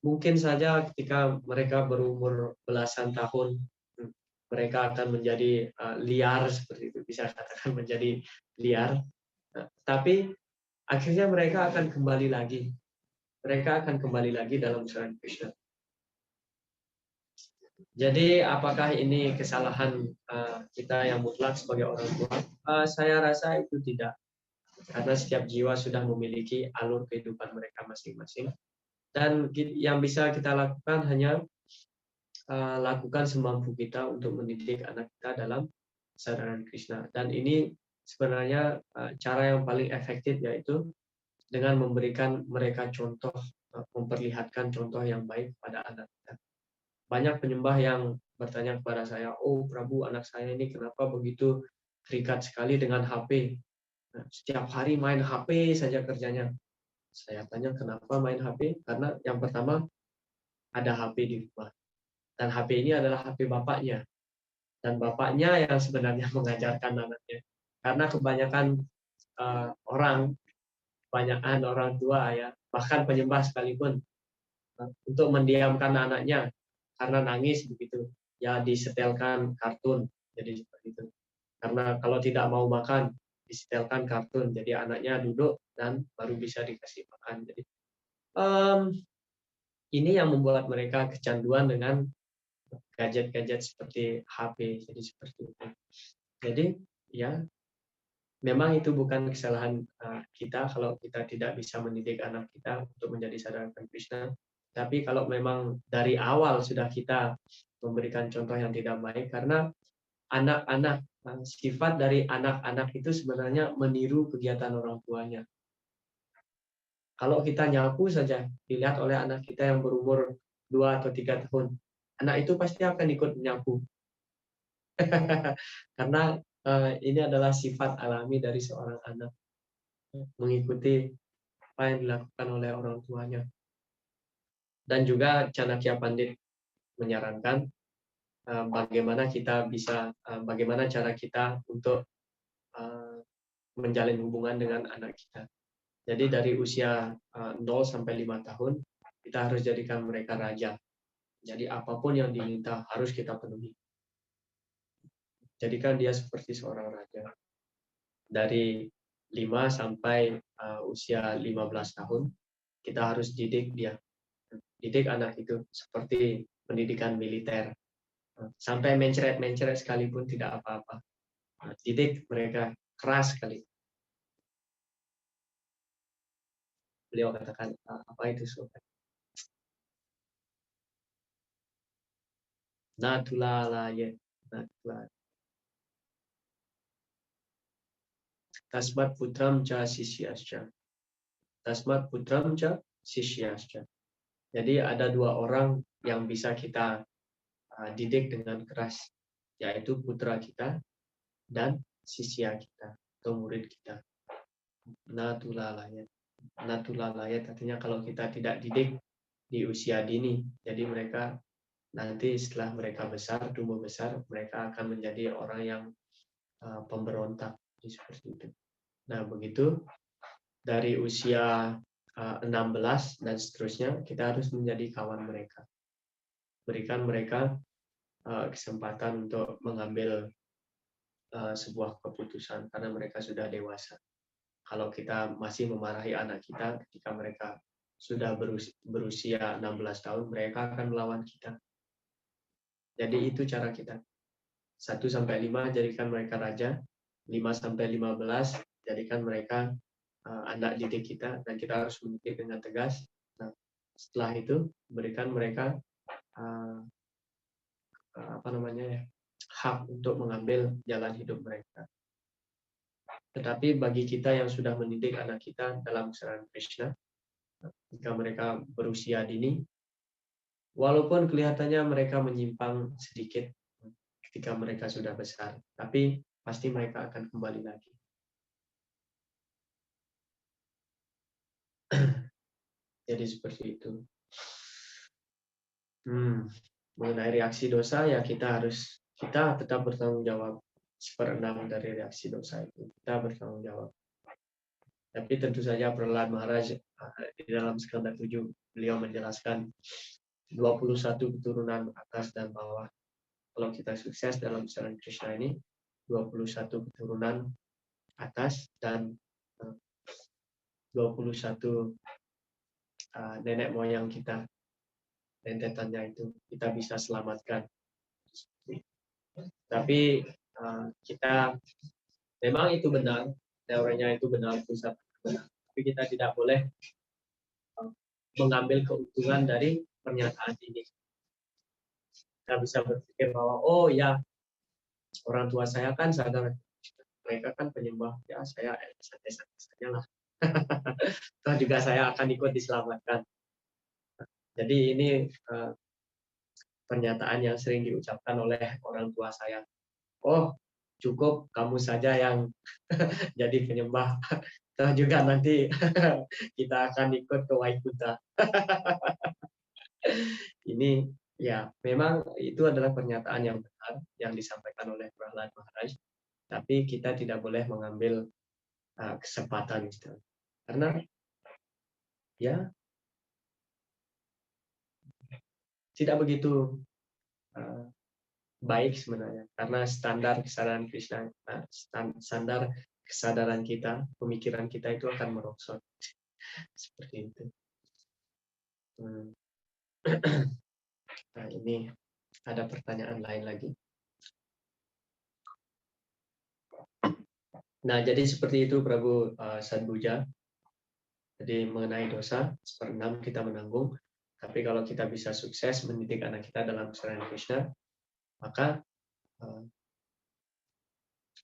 mungkin saja ketika mereka berumur belasan tahun, mereka akan menjadi liar, seperti itu, bisa katakan menjadi liar. Nah, tapi akhirnya mereka akan kembali lagi. Mereka akan kembali lagi dalam Sri Krishna. Jadi apakah ini kesalahan kita yang mutlak sebagai orang tua? Saya rasa itu tidak. Karena setiap jiwa sudah memiliki alur kehidupan mereka masing-masing. Dan yang bisa kita lakukan hanya lakukan semampu kita untuk mendidik anak kita dalam kesadaran Krishna. Dan ini sebenarnya cara yang paling efektif, yaitu dengan memberikan mereka contoh, memperlihatkan contoh yang baik pada anak kita. Banyak penyembah yang bertanya kepada saya, "Oh Prabu, anak saya ini kenapa begitu terikat sekali dengan HP? Nah, setiap hari main HP saja kerjanya." Saya tanya, "Kenapa main HP?" Karena yang pertama, ada HP di rumah. Dan HP ini adalah HP bapaknya. Dan bapaknya yang sebenarnya mengajarkan anaknya. Karena kebanyakan kebanyakan orang tua ya, bahkan penyembah sekalipun, untuk mendiamkan anaknya karena nangis begitu, ya disetelkan kartun. Jadi seperti itu. Karena kalau tidak mau makan, disetelkan kartun. Jadi anaknya duduk dan baru bisa dikasih makan. Jadi ini yang membuat mereka kecanduan dengan gadget-gadget seperti HP. Jadi seperti itu. Jadi ya memang itu bukan kesalahan kita kalau kita tidak bisa mendidik anak kita untuk menjadi sadar akan Krishna. Tapi kalau memang dari awal sudah kita memberikan contoh yang tidak baik, karena anak-anak, sifat dari anak-anak itu sebenarnya meniru kegiatan orang tuanya. Kalau kita nyapu saja, dilihat oleh anak kita yang berumur 2 atau 3 tahun, anak itu pasti akan ikut menyapu. Karena ini adalah sifat alami dari seorang anak, mengikuti apa yang dilakukan oleh orang tuanya. Dan juga Chanakya Pandit menyarankan bagaimana cara kita untuk menjalin hubungan dengan anak kita. Jadi dari usia 0 sampai 5 tahun, kita harus jadikan mereka raja. Jadi apapun yang diminta harus kita penuhi. Jadikan dia seperti seorang raja. Dari 5 sampai usia 15 tahun, kita harus didik dia. Didik anak itu seperti pendidikan militer. Sampai mencret-mencret sekalipun tidak apa-apa. Didik mereka keras sekali. Beliau katakan, apa itu sobat? Natulalaye. Tasmat putram ca sisyascha. Tasmat putram ca sisyascha. Jadi ada 2 orang yang bisa kita didik dengan keras, yaitu putra kita dan sisya kita atau murid kita. Natulalayat. Natulalayat artinya kalau kita tidak didik di usia dini, jadi mereka nanti setelah mereka besar, tumbuh besar, mereka akan menjadi orang yang pemberontak, seperti itu. Nah, begitu dari usia 16 dan seterusnya, kita harus menjadi kawan mereka. Berikan mereka kesempatan untuk mengambil sebuah keputusan karena mereka sudah dewasa. Kalau kita masih memarahi anak kita ketika mereka sudah berusia 16 tahun, mereka akan melawan kita. Jadi itu cara kita. 1 sampai 5 jadikan mereka raja, 5 sampai 15 jadikan mereka anak didik kita, dan kita harus mendidik dengan tegas. Nah, setelah itu berikan mereka hak untuk mengambil jalan hidup mereka. Tetapi bagi kita yang sudah mendidik anak kita dalam kesadaran Krishna, jika mereka berusia dini, walaupun kelihatannya mereka menyimpang sedikit ketika mereka sudah besar, tapi pasti mereka akan kembali lagi. Jadi seperti itu. Mengenai reaksi dosa, ya kita tetap bertanggung jawab. 1/6 dari reaksi dosa itu kita bertanggung jawab. Tapi tentu saja Prahlad Maharaj di dalam skanda 7 beliau menjelaskan 21 keturunan atas dan bawah. Kalau kita sukses dalam kesadaran Krishna ini, 21 keturunan atas dan 21 nenek moyang kita, rentetannya itu kita bisa selamatkan. Tapi kita memang itu benar, teorinya itu benar, filsafat benar. Tapi kita tidak boleh mengambil keuntungan dari pernyataan ini. Kita bisa berpikir bahwa oh ya, orang tua saya kan sadar, mereka kan penyembah, ya saya santai-santai saja lah. Toh juga saya akan ikut diselamatkan. Jadi ini pernyataan yang sering diucapkan oleh orang tua saya. Oh, cukup kamu saja yang jadi penyembah. Toh juga nanti kita akan ikut ke Waikunta. Ini ya memang itu adalah pernyataan yang benar yang disampaikan oleh Prahlad Maharaj, tapi kita tidak boleh mengambil kesempatan itu. Karena ya tidak begitu baik sebenarnya, karena standar kesadaran Krishna, standar kesadaran kita, pemikiran kita itu akan merosot seperti itu. Nah, ini ada pertanyaan lain lagi. Nah, jadi seperti itu Prabu Sadbuja. Jadi mengenai dosa, 1/6 kita menanggung. Tapi kalau kita bisa sukses mendidik anak kita dalam kesadaran Krishna, maka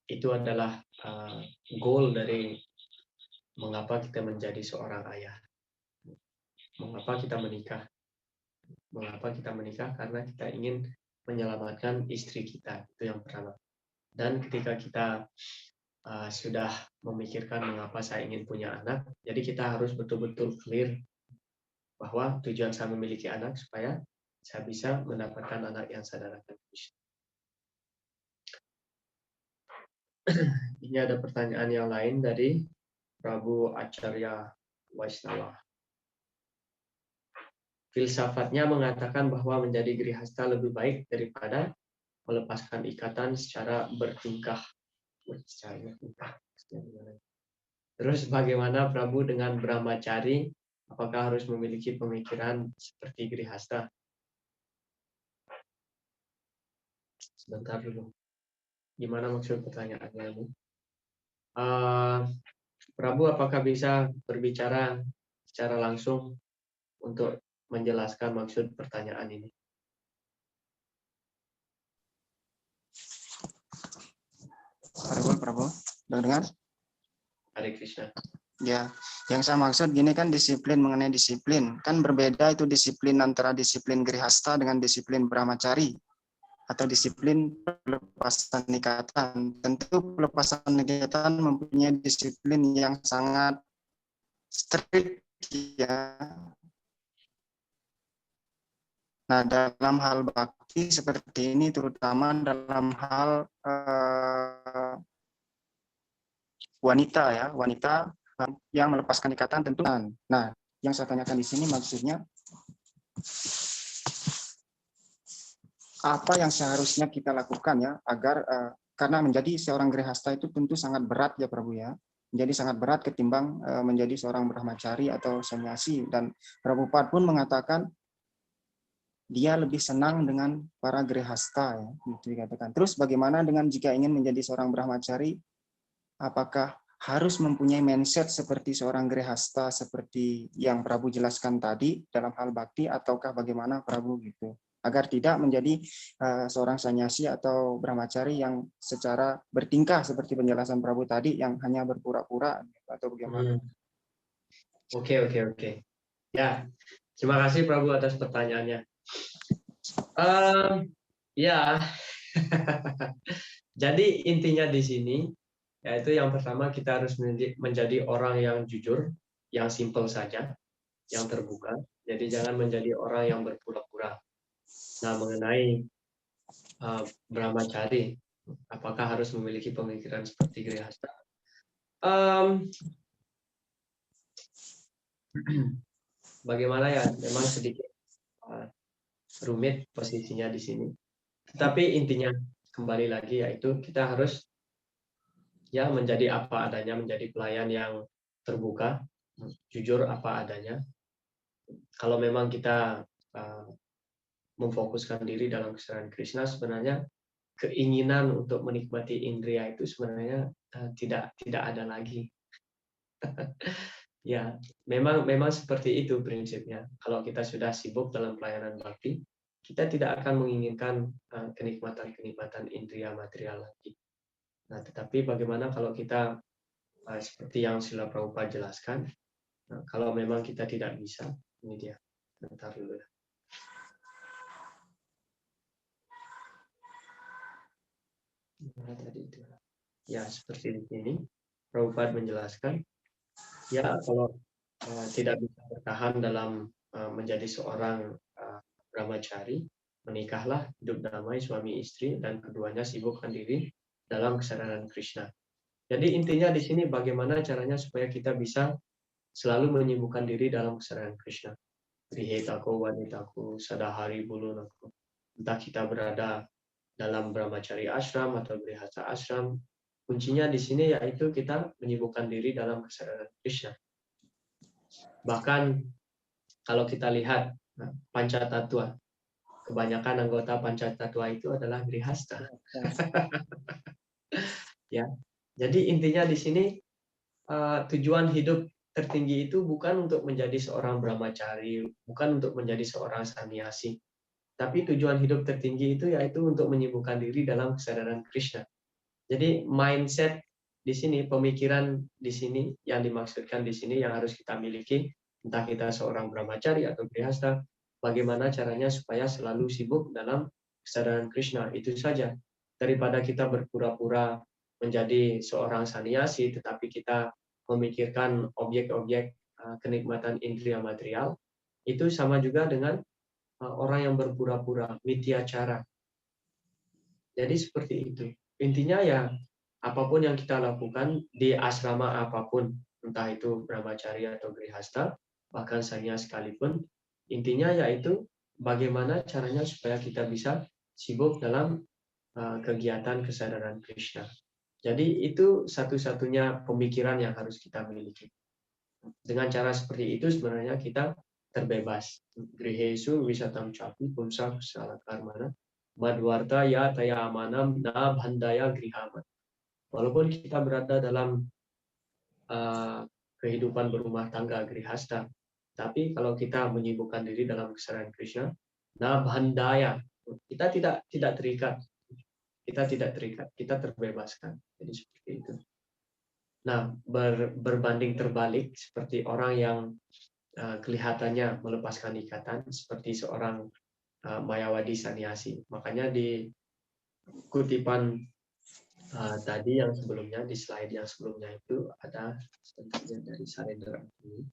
itu adalah goal dari mengapa kita menjadi seorang ayah. Mengapa kita menikah? Mengapa kita menikah? Karena kita ingin menyelamatkan istri kita. Itu yang pertama. Dan ketika kita sudah memikirkan mengapa saya ingin punya anak, jadi kita harus betul-betul clear bahwa tujuan saya memiliki anak supaya saya bisa mendapatkan anak yang sadar akan Krishna. Ini ada pertanyaan yang lain dari Prabu Acharya Vaisnava. Filsafatnya mengatakan bahwa menjadi grihasta lebih baik daripada melepaskan ikatan secara bertingkah. Terus bagaimana Prabu dengan brahmacari? Apakah harus memiliki pemikiran seperti grihasta? Sebentar dulu. Gimana maksud pertanyaannya? Prabu, apakah bisa berbicara secara langsung untuk menjelaskan maksud pertanyaan ini? Prabu, dengar? Hare Krishna. Ya, yang saya maksud gini kan disiplin mengenai disiplin. Kan berbeda itu disiplin antara disiplin grihasta dengan disiplin brahmacari. Atau disiplin pelepasan ikatan. Tentu pelepasan ikatan mempunyai disiplin yang sangat strict ya. Nah, dalam hal bakti seperti ini, terutama dalam hal wanita ya, wanita yang melepaskan ikatan tentu. Nah, yang saya tanyakan di sini maksudnya apa yang seharusnya kita lakukan ya agar karena menjadi seorang grihasta itu tentu sangat berat ya Prabu ya. Menjadi sangat berat ketimbang menjadi seorang brahmacari atau sannyasi, dan Prabhupada pun mengatakan dia lebih senang dengan para grihasta ya, itu dikatakan. Terus bagaimana dengan jika ingin menjadi seorang brahmacari? Apakah harus mempunyai mindset seperti seorang grihasta seperti yang Prabu jelaskan tadi dalam hal bakti, ataukah bagaimana Prabu gitu? Agar tidak menjadi seorang sannyasi atau brahmacari yang secara bertingkah seperti penjelasan Prabu tadi yang hanya berpura-pura atau bagaimana? Oke. Ya, terima kasih Prabu atas pertanyaannya. Ya, jadi intinya di sini yaitu yang pertama kita harus menjadi orang yang jujur, yang simple saja, yang terbuka. Jadi jangan menjadi orang yang berpura-pura. Nah, mengenai brahmacari, apakah harus memiliki pemikiran seperti grihasta? Bagaimana ya? Memang sedikit rumit posisinya di sini. Tapi intinya kembali lagi yaitu kita harus ya menjadi apa adanya, menjadi pelayan yang terbuka, jujur apa adanya. Kalau memang kita memfokuskan diri dalam kesadaran Krishna, sebenarnya keinginan untuk menikmati indria itu sebenarnya tidak ada lagi. Ya, memang seperti itu prinsipnya. Kalau kita sudah sibuk dalam pelayanan bakti, kita tidak akan menginginkan kenikmatan-kenikmatan indria material lagi. Nah, tetapi bagaimana kalau kita seperti yang Srila Prabhupada jelaskan, kalau memang kita tidak bisa, ini dia. Bentar dulu ya. Mana tadi itu? Ya, seperti di sini. Prabhupada menjelaskan, ya kalau tidak bisa bertahan dalam menjadi seorang brahmachari, menikahlah, hidup damai suami istri, dan keduanya sibukkan diri dalam kesadaran Krishna. Jadi intinya di sini bagaimana caranya supaya kita bisa selalu menyibukkan diri dalam kesadaran Krishna. Grihetaku, wanitaku, sadahari bulunaku. Entah kita berada dalam brahmachari ashram atau grihastha ashram, kuncinya di sini yaitu kita menyibukkan diri dalam kesadaran Krishna. Bahkan kalau kita lihat Pancatatwa, kebanyakan anggota Pancatatwa itu adalah grihastha. Ya, jadi intinya di sini tujuan hidup tertinggi itu bukan untuk menjadi seorang brahmachari, bukan untuk menjadi seorang sannyasi, tapi tujuan hidup tertinggi itu yaitu untuk menyibukkan diri dalam kesadaran Krishna. Jadi mindset di sini, pemikiran di sini yang dimaksudkan di sini yang harus kita miliki, entah kita seorang brahmachari atau grihastha, bagaimana caranya supaya selalu sibuk dalam kesadaran Krishna, itu saja. Daripada kita berpura-pura menjadi seorang sannyasi, tetapi kita memikirkan objek-objek kenikmatan indria material, itu sama juga dengan orang yang berpura-pura, mityacara. Jadi seperti itu. Intinya ya, apapun yang kita lakukan di asrama apapun, entah itu brahmachari atau grihastha, bahkan sannyas sekalipun, intinya yaitu bagaimana caranya supaya kita bisa sibuk dalam kegiatan kesadaran Krishna. Jadi itu satu-satunya pemikiran yang harus kita miliki. Dengan cara seperti itu sebenarnya kita terbebas. Grihesu wisatam capi pumsa kusala karmana madwarta ya taya amanam na bandaya grihaman. Walaupun kita berada dalam kehidupan berumah tangga grihastha, tapi kalau kita menyibukkan diri dalam kesadaran Krishna, na bandaya, kita tidak terikat. Kita tidak terikat, kita terbebaskan. Jadi seperti itu. Nah, berbanding terbalik seperti orang yang kelihatannya melepaskan ikatan seperti seorang mayawadi sannyasi. Makanya di kutipan tadi yang sebelumnya, di slide yang sebelumnya itu ada sebenarnya dari Sarendra ini.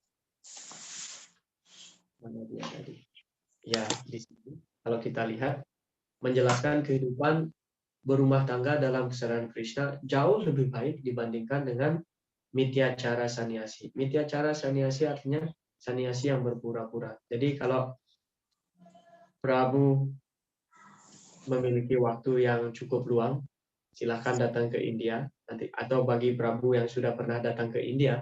Mana dia tadi? Ya, di sini. Kalau kita lihat, menjelaskan kehidupan berumah tangga dalam kesadaran Krishna jauh lebih baik dibandingkan dengan mityacara sannyasi. Mityacara sannyasi artinya sannyasi yang berpura-pura. Jadi kalau Prabu memiliki waktu yang cukup luang, silakan datang ke India nanti, atau bagi Prabu yang sudah pernah datang ke India,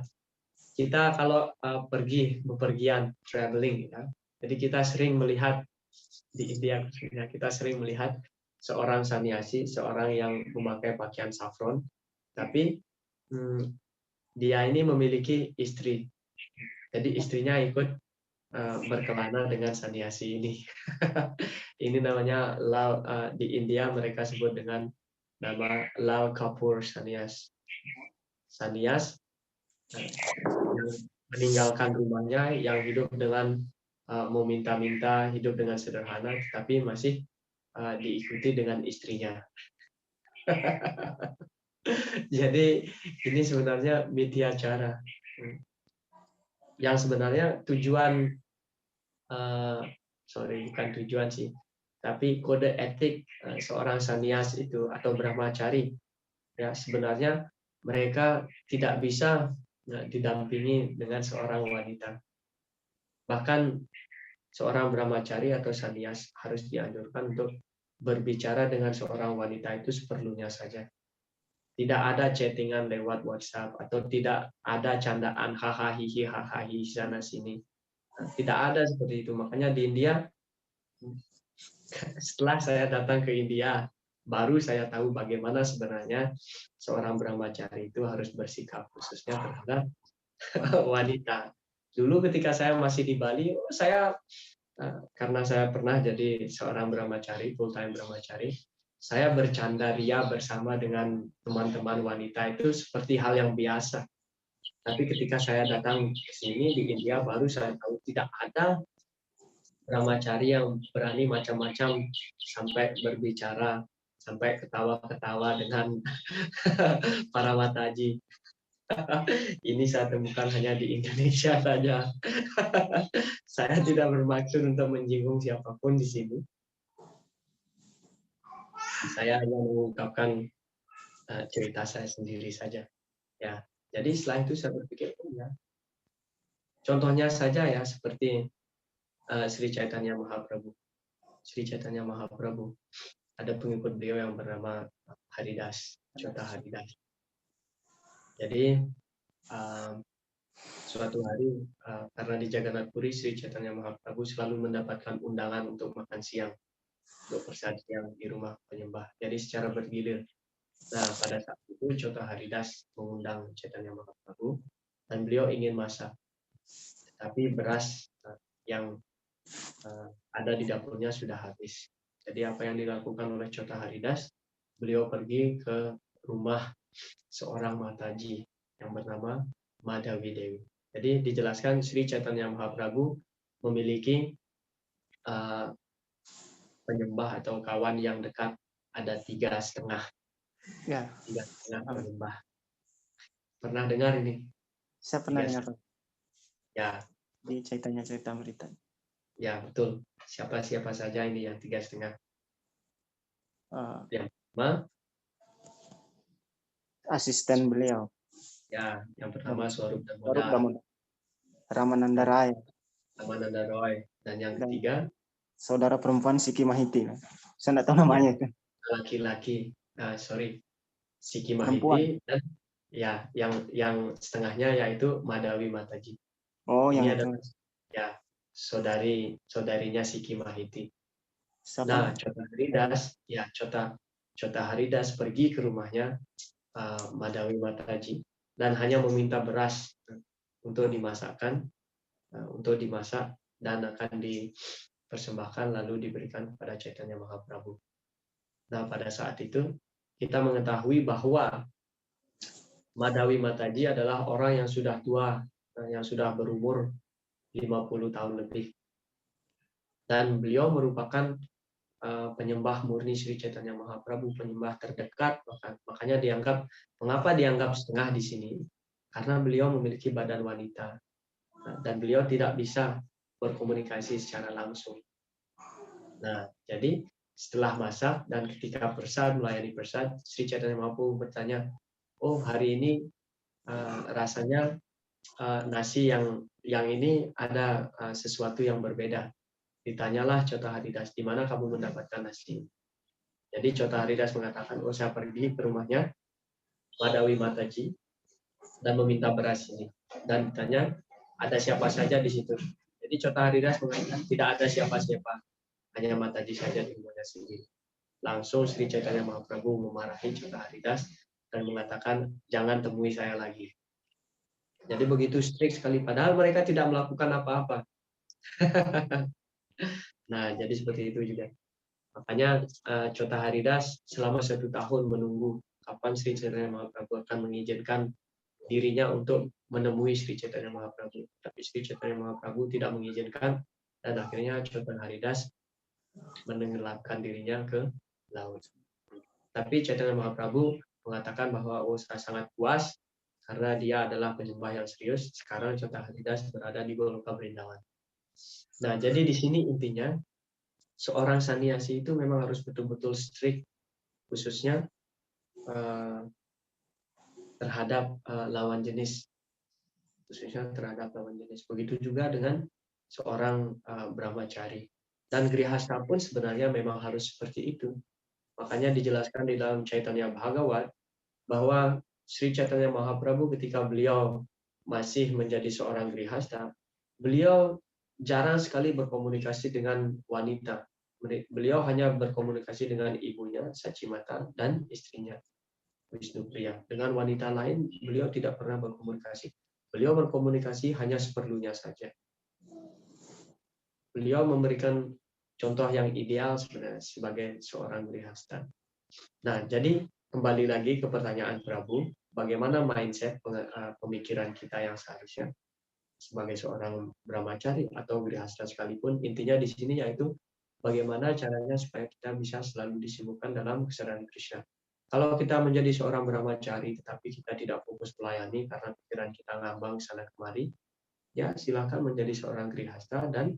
kita kalau bepergian traveling, ya, jadi kita sering melihat di India, kita sering melihat seorang sannyasi, seorang yang memakai pakaian saffron, tapi dia ini memiliki istri. Jadi istrinya ikut berkelana dengan sannyasi ini. Ini namanya Lal, di India mereka sebut dengan nama Lal Kapoor Sannyas. Sannyas yang meninggalkan rumahnya, yang hidup dengan meminta-minta, hidup dengan sederhana, tetapi masih diikuti dengan istrinya. Jadi ini sebenarnya mityacara. Yang sebenarnya tujuan, bukan tujuan sih, tapi kode etik seorang sannyas itu atau brahmachari, ya sebenarnya mereka tidak bisa didampingi dengan seorang wanita. Bahkan seorang brahmachari atau sannyas harus dianjurkan untuk berbicara dengan seorang wanita itu seperlunya saja. Tidak ada chattingan lewat WhatsApp atau tidak ada candaan hahaha hihi hahaha sana sini. Tidak ada seperti itu. Makanya di India, setelah saya datang ke India, baru saya tahu bagaimana sebenarnya seorang brahmacari itu harus bersikap, khususnya terhadap wanita. Dulu ketika saya masih di Bali, karena saya pernah jadi seorang brahmacari, full time brahmacari, saya bercanda ria bersama dengan teman-teman wanita itu seperti hal yang biasa. Tapi ketika saya datang ke sini di India, baru saya tahu tidak ada brahmacari yang berani macam-macam sampai berbicara, sampai ketawa-ketawa dengan para mataji. Ini saya temukan hanya di Indonesia saja. Saya tidak bermaksud untuk menyinggung siapapun di sini. Saya hanya mengungkapkan cerita saya sendiri saja. Ya, jadi setelah itu saya berpikir, ya, contohnya saja ya seperti Sri Chaitanya Mahaprabhu. Sri Chaitanya Mahaprabhu, ada pengikut beliau yang bernama Haridas, Chota Haridas. Jadi suatu hari karena di Jagannath Puri Sri Chaitanya Mahaprabhu selalu mendapatkan undangan untuk makan siang, untuk persadi siang di rumah penyembah. Jadi secara bergilir. Nah, pada saat itu Chota Haridas mengundang Chaitanya Mahaprabhu dan beliau ingin masak. Tetapi beras yang ada di dapurnya sudah habis. Jadi apa yang dilakukan oleh Chota Haridas? Beliau pergi ke rumah seorang mataji yang bernama Madhavi Dewi. Jadi dijelaskan Sri Chaitanya Mahaprabhu memiliki penyembah atau kawan yang dekat, ada 3,5. Ya. 3,5 penyembah. Pernah dengar ini? Saya pernah dengar. Ya. Di Chaitanya Charitamrita. Ya, betul. Siapa-siapa saja ini yang 3,5? Yang pertama, asisten beliau. Ya, yang pertama Swarup Damoda. Damoda. Ramananda Rai. Ramananda Roy. Dan yang ketiga, saudara perempuan Siki Mahiti. Saya tidak tahu namanya itu. Laki-laki, Siki Mahiti, dan ya yang setengahnya yaitu Madhavi Mataji. Oh, ini yang adalah ya saudarinya Siki Mahiti. Siapa? Nah, Chota Haridas pergi ke rumahnya Madhavi Mataji dan hanya meminta beras untuk dimasak dan akan dipersembahkan lalu diberikan kepada Chaitanya Mahaprabhu. Nah, pada saat itu kita mengetahui bahwa Madhavi Mataji adalah orang yang sudah tua, yang sudah berumur 50 tahun lebih. Dan beliau merupakan penyembah murni Sri Chaitanya Mahaprabhu, penyembah terdekat, makanya mengapa dianggap setengah di sini? Karena beliau memiliki badan wanita dan beliau tidak bisa berkomunikasi secara langsung. Nah, jadi setelah masak dan ketika melayani persad, Sri Chaitanya Mahaprabhu bertanya, oh hari ini rasanya nasi yang ini ada sesuatu yang berbeda. Ditanyalah Chota Haridas, di mana kamu mendapatkan nasi? Jadi Chota Haridas mengatakan, oh saya pergi ke rumahnya Madhavi Mataji dan meminta beras ini. Dan ditanya, ada siapa saja di situ? Jadi Chota Haridas mengatakan, tidak ada siapa-siapa, hanya Mataji saja di rumahnya sendiri. Langsung Sri Chaitanya Mahaprabhu memarahi Chota Haridas dan mengatakan, jangan temui saya lagi. Jadi begitu strict sekali, padahal mereka tidak melakukan apa-apa. Nah, jadi seperti itu juga. Makanya Chota Haridas selama 1 tahun menunggu kapan Sri Chaitanya Mahaprabhu akan mengizinkan dirinya untuk menemui Sri Chaitanya Mahaprabhu. Tapi Sri Chaitanya Mahaprabhu tidak mengizinkan dan akhirnya Chota Haridas menenggelamkan dirinya ke laut. Tapi Chaitanya Mahaprabhu mengatakan bahwa saya sangat puas karena dia adalah penyembah yang serius. Sekarang Chota Haridas berada di Goloka Vrindavan. Nah, jadi di sini intinya seorang sannyasi itu memang harus betul-betul strict, khususnya terhadap lawan jenis. Begitu juga dengan seorang brahmacari. Dan grihasta pun sebenarnya memang harus seperti itu. Makanya dijelaskan di dalam Chaitanya Bhagavat, bahwa Sri Chaitanya Mahaprabhu ketika beliau masih menjadi seorang grihasta, beliau jarang sekali berkomunikasi dengan wanita. Beliau hanya berkomunikasi dengan ibunya, Sachimata, dan istrinya, Wisnupriya. Dengan wanita lain, beliau tidak pernah berkomunikasi. Beliau berkomunikasi hanya seperlunya saja. Beliau memberikan contoh yang ideal sebenarnya sebagai seorang grihasta. Nah, jadi kembali lagi ke pertanyaan Prabu, bagaimana mindset pemikiran kita yang seharusnya sebagai seorang brahmachari atau grihasta sekalipun, intinya di sini yaitu bagaimana caranya supaya kita bisa selalu disibukkan dalam kesadaran Krishna. Kalau kita menjadi seorang brahmachari tetapi kita tidak fokus melayani karena pikiran kita ngambang sana kemari, ya silakan menjadi seorang grihasta dan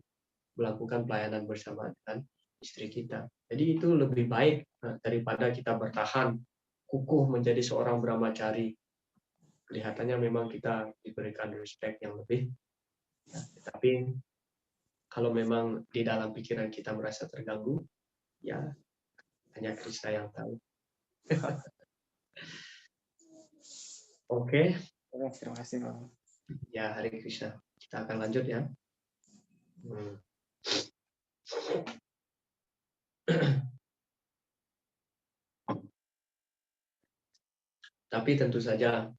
melakukan pelayanan bersama dengan istri kita. Jadi itu lebih baik daripada kita bertahan kukuh menjadi seorang brahmachari. Kelihatannya memang kita diberikan respect yang lebih. Tapi kalau memang di dalam pikiran kita merasa terganggu, ya hanya Krishna yang tahu. Oke, Terima kasih, Pak. ya Hare Krishna. Kita akan lanjut ya. Tapi tentu saja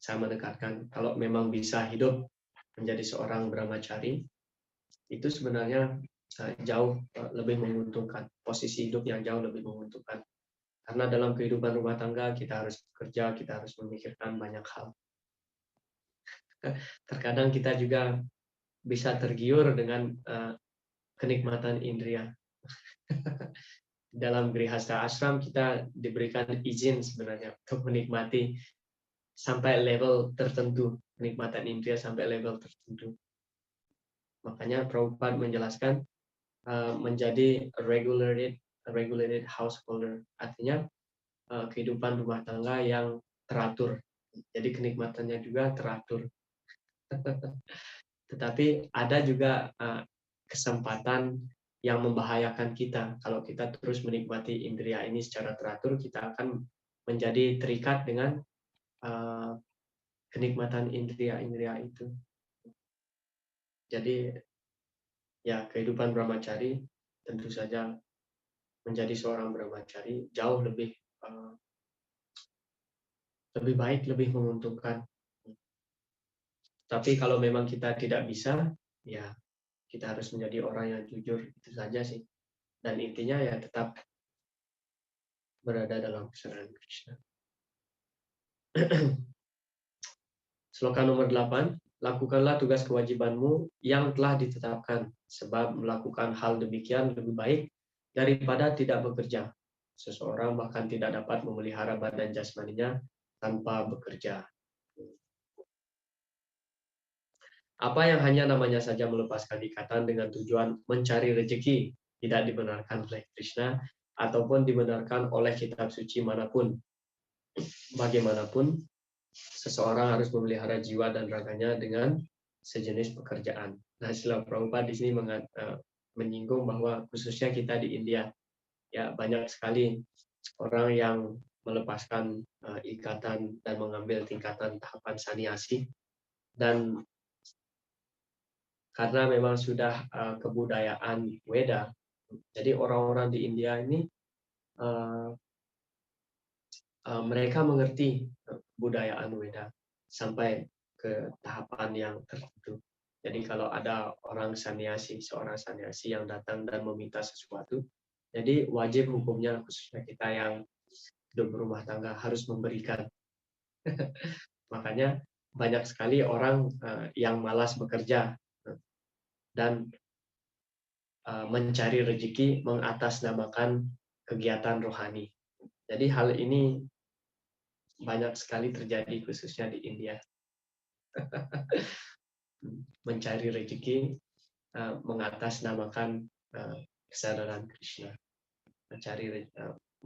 saya menekankan kalau memang bisa hidup menjadi seorang brahmachari, itu sebenarnya jauh lebih menguntungkan, posisi hidup yang jauh lebih menguntungkan. Karena dalam kehidupan rumah tangga kita harus bekerja, kita harus memikirkan banyak hal. Terkadang kita juga bisa tergiur dengan kenikmatan indria. Dalam grihasta ashram kita diberikan izin sebenarnya untuk menikmati sampai level tertentu, kenikmatan indria sampai level tertentu. Makanya Prabhupada menjelaskan menjadi regulated householder, artinya kehidupan rumah tangga yang teratur. Jadi kenikmatannya juga teratur. Tetapi ada juga kesempatan yang membahayakan kita. Kalau kita terus menikmati indria ini secara teratur, kita akan menjadi terikat dengan kenikmatan indria-indria itu. Jadi ya kehidupan brahmachari tentu saja menjadi seorang brahmachari jauh lebih baik, lebih menguntungkan. Tapi kalau memang kita tidak bisa, ya kita harus menjadi orang yang jujur, itu saja sih. Dan intinya ya tetap berada dalam kesadaran Krishna. Sloka nomor 8, lakukanlah tugas kewajibanmu yang telah ditetapkan, sebab melakukan hal demikian lebih baik daripada tidak bekerja. Seseorang bahkan tidak dapat memelihara badan jasmaninya tanpa bekerja. Apa yang hanya namanya saja melepaskan ikatan dengan tujuan mencari rezeki tidak dibenarkan oleh Krishna ataupun dibenarkan oleh kitab suci manapun. Bagaimanapun, seseorang harus memelihara jiwa dan raganya dengan sejenis pekerjaan. Nah, Srila Prabhupada di sini menyinggung bahwa khususnya kita di India, ya banyak sekali orang yang melepaskan ikatan dan mengambil tingkatan tahapan saniasi, dan karena memang sudah kebudayaan Weda, jadi orang-orang di India ini mereka mengerti kebudayaan Weda sampai ke tahapan yang tertentu. Jadi kalau ada orang saniasi, seorang saniasi yang datang dan meminta sesuatu, jadi wajib hukumnya khususnya kita yang hidup berumah tangga harus memberikan. Makanya banyak sekali orang yang malas bekerja dan mencari rezeki mengatasnamakan kegiatan rohani. Jadi hal ini banyak sekali terjadi khususnya di India. Mencari rezeki mengatasnamakan kesadaran Krishna, mencari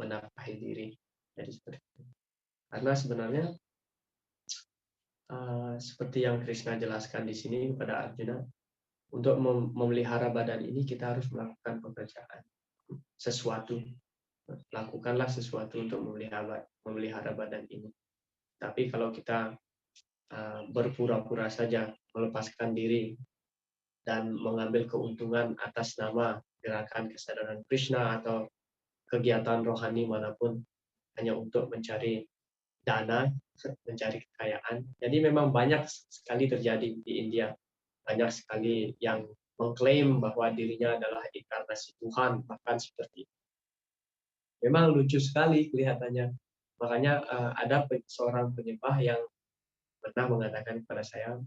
menafkahi diri. Jadi seperti itu. Karena sebenarnya seperti yang Krishna jelaskan di sini kepada Arjuna, untuk memelihara badan ini kita harus melakukan pekerjaan, sesuatu. lakukanlah sesuatu untuk memelihara badan ini. Tapi kalau kita berpura-pura saja melepaskan diri dan mengambil keuntungan atas nama gerakan kesadaran Krishna atau kegiatan rohani manapun hanya untuk mencari dana, mencari kekayaan. Jadi memang banyak sekali terjadi di India. Banyak sekali yang mengklaim bahwa dirinya adalah inkarnasi Tuhan, bahkan seperti itu. Memang lucu sekali kelihatannya. Makanya ada seorang penyembah yang pernah mengatakan kepada saya,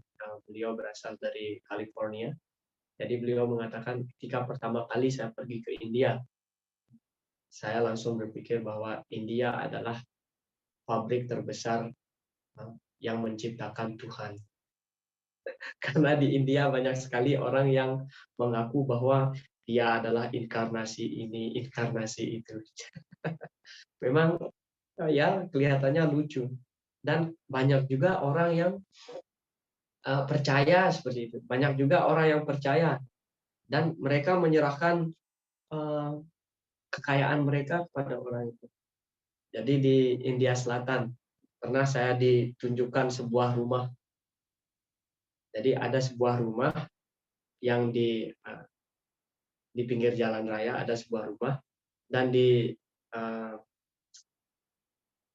beliau berasal dari California. Jadi beliau mengatakan ketika pertama kali saya pergi ke India, saya langsung berpikir bahwa India adalah pabrik terbesar yang menciptakan Tuhan. Karena di India banyak sekali orang yang mengaku bahwa dia adalah inkarnasi ini, inkarnasi itu. Memang ya kelihatannya lucu. Dan banyak juga orang yang percaya seperti itu. Banyak juga orang yang percaya. Dan mereka menyerahkan kekayaan mereka kepada orang itu. Jadi di India Selatan, pernah saya ditunjukkan sebuah rumah. Jadi ada sebuah rumah yang di pinggir jalan raya, ada sebuah rumah, dan di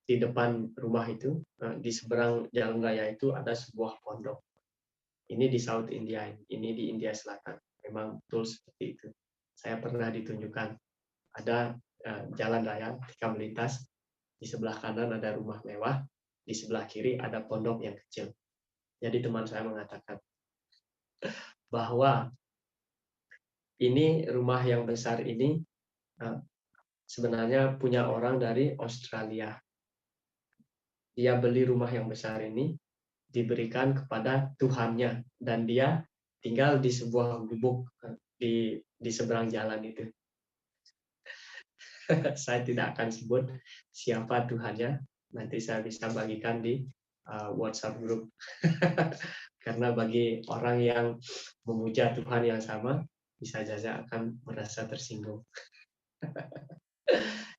depan rumah itu, di seberang jalan raya itu ada sebuah pondok. Ini di South India, ini di India Selatan. Memang betul seperti itu. Saya pernah ditunjukkan ada jalan raya ketika melintas, di sebelah kanan ada rumah mewah, di sebelah kiri ada pondok yang kecil. Jadi teman saya mengatakan bahwa ini rumah yang besar ini sebenarnya punya orang dari Australia. Dia beli rumah yang besar ini, diberikan kepada Tuhannya, dan dia tinggal di sebuah gubuk di seberang jalan itu. Saya tidak akan sebut siapa Tuhannya, nanti saya bisa bagikan di WhatsApp group. Karena bagi orang yang memuja Tuhan yang sama, bisa saja akan merasa tersinggung.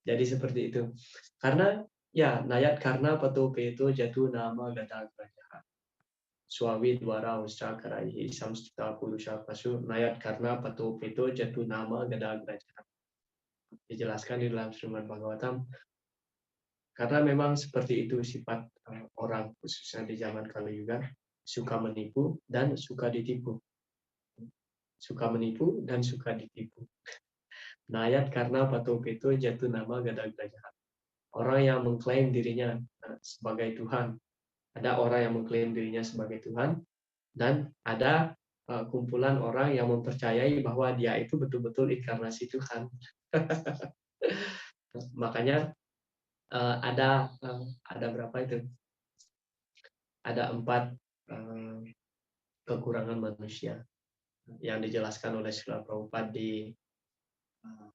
Jadi seperti itu. Karena ya nayat karena patope itu jatuh nama gada graja. Suawi dwara usca karaihi samstita pulusha pasu nayat karena patope itu jatuh nama gada graja. Dijelaskan di dalam Srimad Bhagavatam. Karena memang seperti itu sifat orang, khususnya di zaman Kali Yuga, suka menipu dan suka ditipu. Suka menipu dan suka ditipu. Nayat karena patopeto jatuh nama gada graja. Orang yang mengklaim dirinya sebagai Tuhan. Ada orang yang mengklaim dirinya sebagai Tuhan, dan ada kumpulan orang yang mempercayai bahwa dia itu betul-betul inkarnasi Tuhan. Makanya ada berapa itu? Ada 4 kekurangan manusia yang dijelaskan oleh Srila Prabhupada di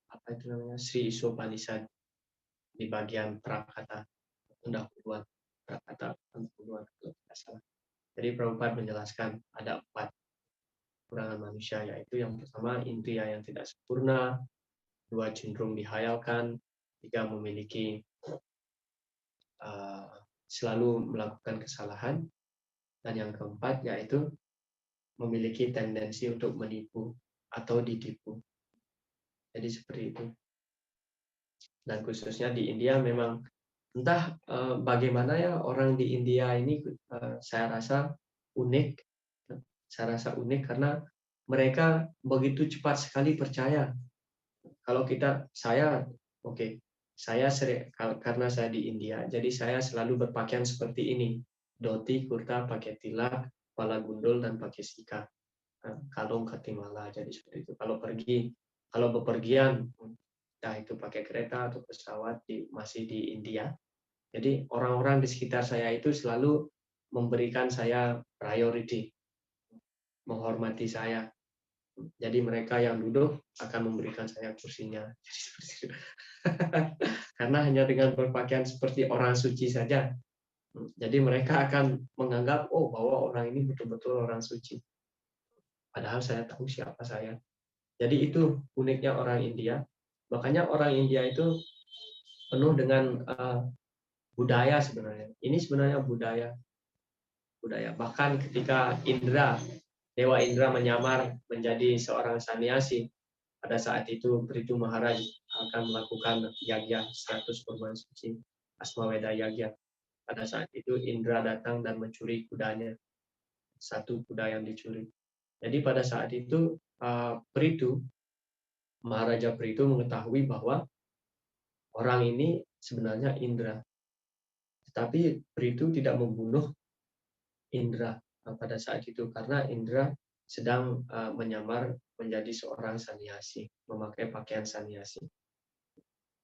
apa itu namanya, Sri Isopanisad di bagian prakata pendahuluan, prakata pendahuluan kalau tidak salah. Jadi Prabhupada menjelaskan ada 4 kekurangan manusia, yaitu yang pertama indria yang tidak sempurna, 2 cenderung dihayalkan, 3 memiliki selalu melakukan kesalahan, dan yang keempat yaitu memiliki tendensi untuk menipu atau ditipu. Jadi seperti itu. Dan khususnya di India memang entah bagaimana ya orang di India ini saya rasa unik. Saya rasa unik karena mereka begitu cepat sekali percaya. Kalau karena saya di India, jadi saya selalu berpakaian seperti ini. Dhoti, kurta, pakai tilak, kepala gundul, dan pakai sika. Kalung katimala, jadi seperti itu. Kalau bepergian, entah itu pakai kereta atau pesawat masih di India. Jadi orang-orang di sekitar saya itu selalu memberikan saya priority, menghormati saya. Jadi mereka yang duduk akan memberikan saya kursinya. Karena hanya dengan berpakaian seperti orang suci saja. Jadi mereka akan menganggap bahwa orang ini betul-betul orang suci. Padahal saya tahu siapa saya. Jadi itu uniknya orang India. Makanya orang India itu penuh dengan budaya sebenarnya. Ini sebenarnya budaya. Bahkan ketika Dewa Indra menyamar menjadi seorang sanyasi, pada saat itu Prithu Maharaj akan melakukan yagya 100 kurban suci, Asmaweda Yagya. Pada saat itu Indra datang dan mencuri kudanya, satu kuda yang dicuri. Jadi pada saat itu Maharaja Prithu mengetahui bahwa orang ini sebenarnya Indra. Tetapi Prithu tidak membunuh Indra pada saat itu karena Indra sedang menyamar menjadi seorang sanyasi, memakai pakaian sanyasi.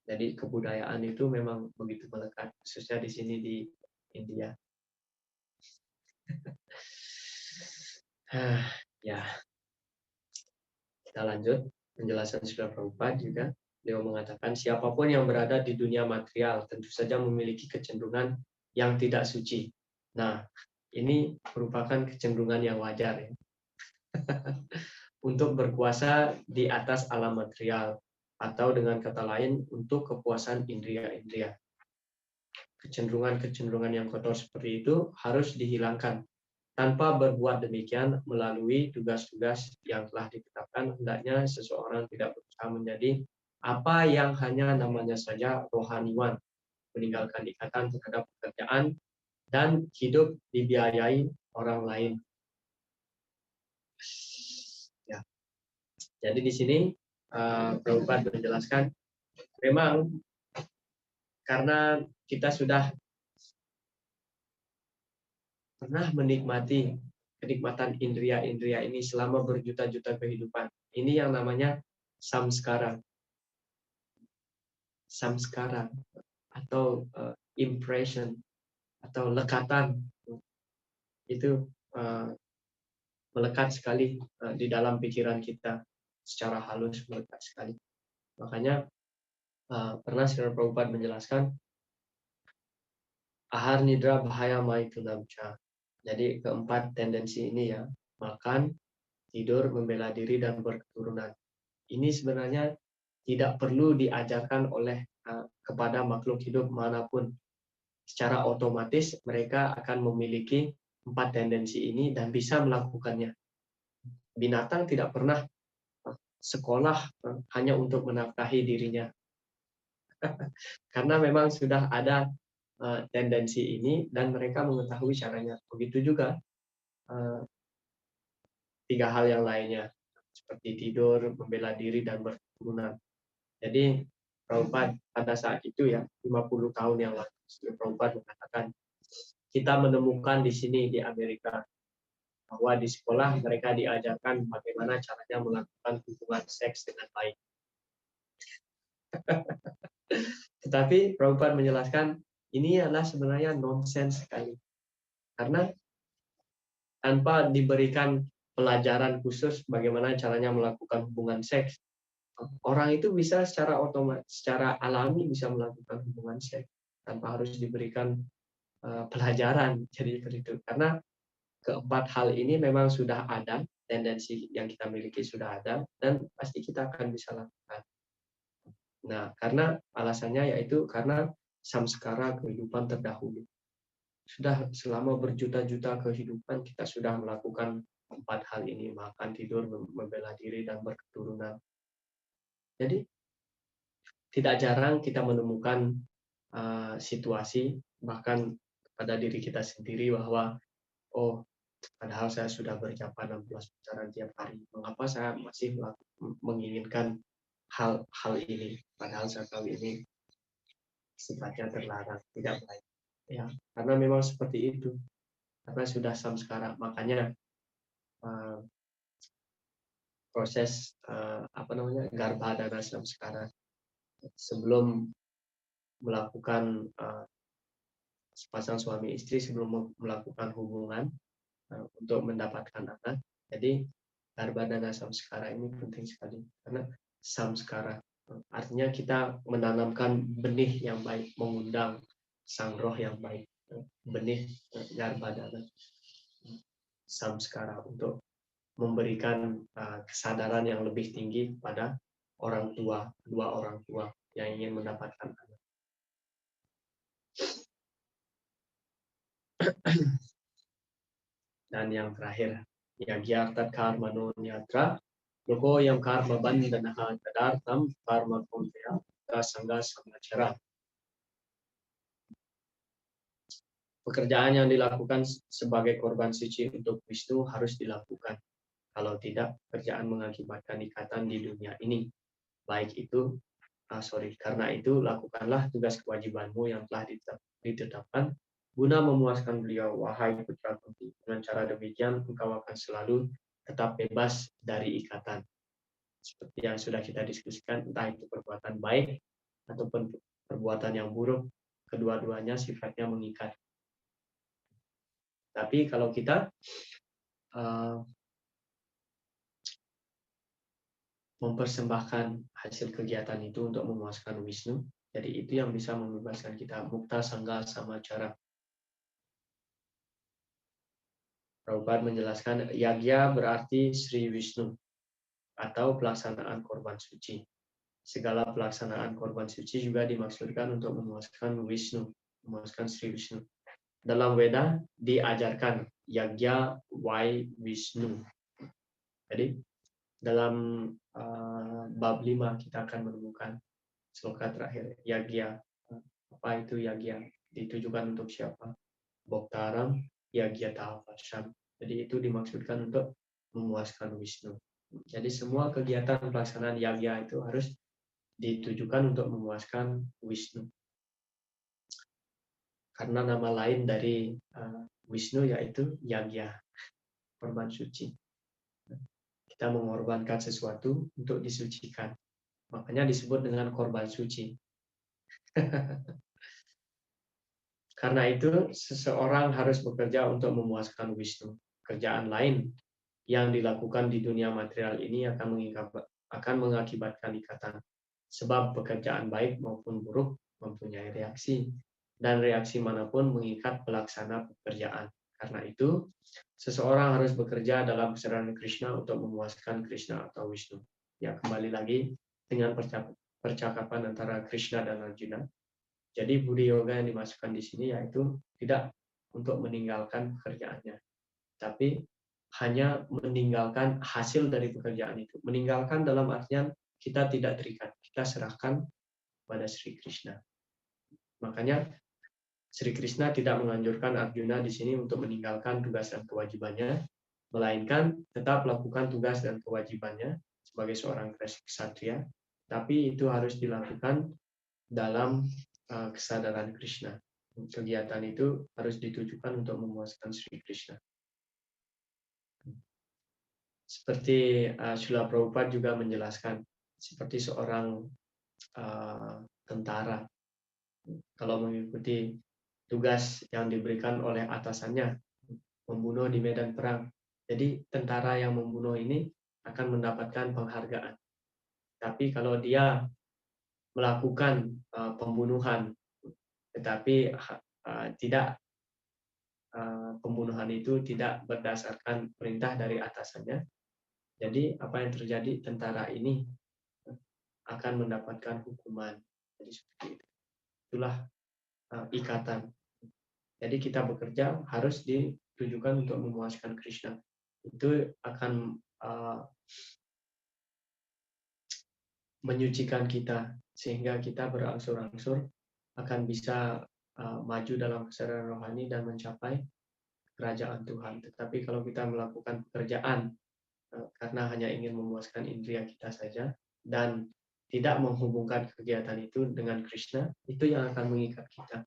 Jadi kebudayaan itu memang begitu melekat, khususnya di sini di India. Ya, kita lanjut penjelasan Srila Prabhupada juga. Beliau mengatakan siapapun yang berada di dunia material tentu saja memiliki kecenderungan yang tidak suci. Nah, ini merupakan kecenderungan yang wajar ya. Untuk berkuasa di atas alam material, atau dengan kata lain untuk kepuasan indria-indria. Kecenderungan-kecenderungan yang kotor seperti itu harus dihilangkan. Tanpa berbuat demikian melalui tugas-tugas yang telah ditetapkan, hendaknya seseorang tidak berusaha menjadi apa yang hanya namanya saja rohaniwan, meninggalkan ikatan terhadap pekerjaan, dan hidup dibiayai orang lain. Ya. Jadi di sini Prabhupada menjelaskan, memang karena kita sudah pernah menikmati kenikmatan indria-indria ini selama berjuta-juta kehidupan. Ini yang namanya samskara. Samskara atau impression atau lekatan. Itu melekat sekali di dalam pikiran kita, secara halus melekat sekali. Makanya pernah Srila Prabhupada menjelaskan ahar nidra bahaya maitunamcha. Jadi keempat tendensi ini ya, makan, tidur, membela diri, dan berketurunan. Ini sebenarnya tidak perlu diajarkan oleh kepada makhluk hidup manapun. Secara otomatis mereka akan memiliki empat tendensi ini dan bisa melakukannya. Binatang tidak pernah sekolah hanya untuk menafkahi dirinya. Karena memang sudah ada tendensi ini dan mereka mengetahui caranya. Begitu juga tiga hal yang lainnya, seperti tidur, membela diri, dan berketurunan. Jadi Prabhupada pada saat itu ya, 50 tahun yang lalu, Prabhupada mengatakan, kita menemukan di sini di Amerika, bahwa di sekolah mereka diajarkan bagaimana caranya melakukan hubungan seks dengan baik. Tetapi Prabhupada menjelaskan, ini adalah sebenarnya nonsens sekali. Karena tanpa diberikan pelajaran khusus bagaimana caranya melakukan hubungan seks, orang itu bisa secara otomatis, secara alami bisa melakukan hubungan seks tanpa harus diberikan pelajaran. Jadi itu karena keempat hal ini memang sudah ada, tendensi yang kita miliki sudah ada, dan pasti kita akan bisa lakukan. Nah, karena alasannya yaitu karena samskara kehidupan terdahulu. Sudah selama berjuta-juta kehidupan kita sudah melakukan empat hal ini, makan, tidur, membela diri, dan berketurunan. Jadi tidak jarang kita menemukan situasi bahkan pada diri kita sendiri bahwa padahal saya sudah berjapa 16 putaran tiap hari, mengapa saya masih menginginkan hal ini, padahal saya tahu ini sifatnya terlarang, tidak baik. Ya, karena memang seperti itu. Karena sudah samskara, makanya proses garbhadana samskara sebelum melakukan sepasang suami istri, sebelum melakukan hubungan untuk mendapatkan anak. Jadi garbhadana samskara ini penting sekali karena samskara artinya kita menanamkan benih yang baik, mengundang sang roh yang baik, benih garbhadana samskara untuk memberikan kesadaran yang lebih tinggi pada kedua orang tua yang ingin mendapatkan anak. Dan yang terakhir, Yagyartat Karma Nonyatra, Loko yang karma bandanaha tadartam karma kumpya sangga samacara. Pekerjaan yang dilakukan sebagai korban suci untuk Wisnu harus dilakukan. Kalau tidak, pekerjaan mengakibatkan ikatan di dunia ini. Karena itu lakukanlah tugas kewajibanmu yang telah ditetapkan guna memuaskan beliau, wahai putra Kunti. Dengan cara demikian, engkau akan selalu tetap bebas dari ikatan. Seperti yang sudah kita diskusikan, entah itu perbuatan baik ataupun perbuatan yang buruk, kedua-duanya sifatnya mengikat. Tapi kalau kita mempersembahkan hasil kegiatan itu untuk memuaskan Wisnu, jadi itu yang bisa membebaskan kita. Mukta Sangga Samacara. Prabhupada menjelaskan, Yagya berarti Sri Wisnu atau pelaksanaan korban suci. Segala pelaksanaan korban suci juga dimaksudkan untuk memuaskan Wisnu, memuaskan Sri Wisnu. Dalam Weda diajarkan Yagya Wai Wisnu. Jadi dalam bab 5 kita akan menemukan sloka terakhir, Yagya. Apa itu Yagya? Ditujukan untuk siapa? Boktaram Yagya Tavasham. Jadi itu dimaksudkan untuk memuaskan Wisnu. Jadi semua kegiatan pelaksanaan Yagya itu harus ditujukan untuk memuaskan Wisnu. Karena nama lain dari Wisnu yaitu Yagya, korban suci. Kita mengorbankan sesuatu untuk disucikan. Makanya disebut dengan korban suci. Karena itu, seseorang harus bekerja untuk memuaskan Wisnu. Pekerjaan lain yang dilakukan di dunia material ini akan mengakibatkan ikatan. Sebab pekerjaan baik maupun buruk mempunyai reaksi. Dan reaksi manapun mengikat pelaksana pekerjaan. Karena itu, seseorang harus bekerja dalam kesadaran Krishna untuk memuaskan Krishna atau Wisnu. Ya, kembali lagi dengan percakapan antara Krishna dan Arjuna. Jadi budi yoga yang dimasukkan di sini yaitu tidak untuk meninggalkan pekerjaannya, tapi hanya meninggalkan hasil dari pekerjaan itu. Meninggalkan dalam artian kita tidak terikat, kita serahkan pada Sri Krishna. Makanya Sri Krishna tidak menganjurkan Arjuna di sini untuk meninggalkan tugas dan kewajibannya, melainkan tetap lakukan tugas dan kewajibannya sebagai seorang kshatriya, tapi itu harus dilakukan dalam kesadaran Krishna. Kegiatan itu harus ditujukan untuk memuaskan Sri Krishna. Seperti Srila Prabhupada juga menjelaskan, seperti seorang tentara, kalau mengikuti tugas yang diberikan oleh atasannya, membunuh di medan perang. Jadi tentara yang membunuh ini akan mendapatkan penghargaan. Tapi kalau dia melakukan pembunuhan, tetapi pembunuhan itu tidak berdasarkan perintah dari atasannya, jadi apa yang terjadi, tentara ini akan mendapatkan hukuman. Jadi seperti itu. Itulah ikatan. Jadi kita bekerja harus ditujukan untuk memuaskan Krishna. Itu akan menyucikan kita sehingga kita berangsur-angsur akan bisa maju dalam kesadaran rohani dan mencapai kerajaan Tuhan. Tetapi kalau kita melakukan pekerjaan karena hanya ingin memuaskan indria kita saja dan tidak menghubungkan kegiatan itu dengan Krishna, itu yang akan mengikat kita.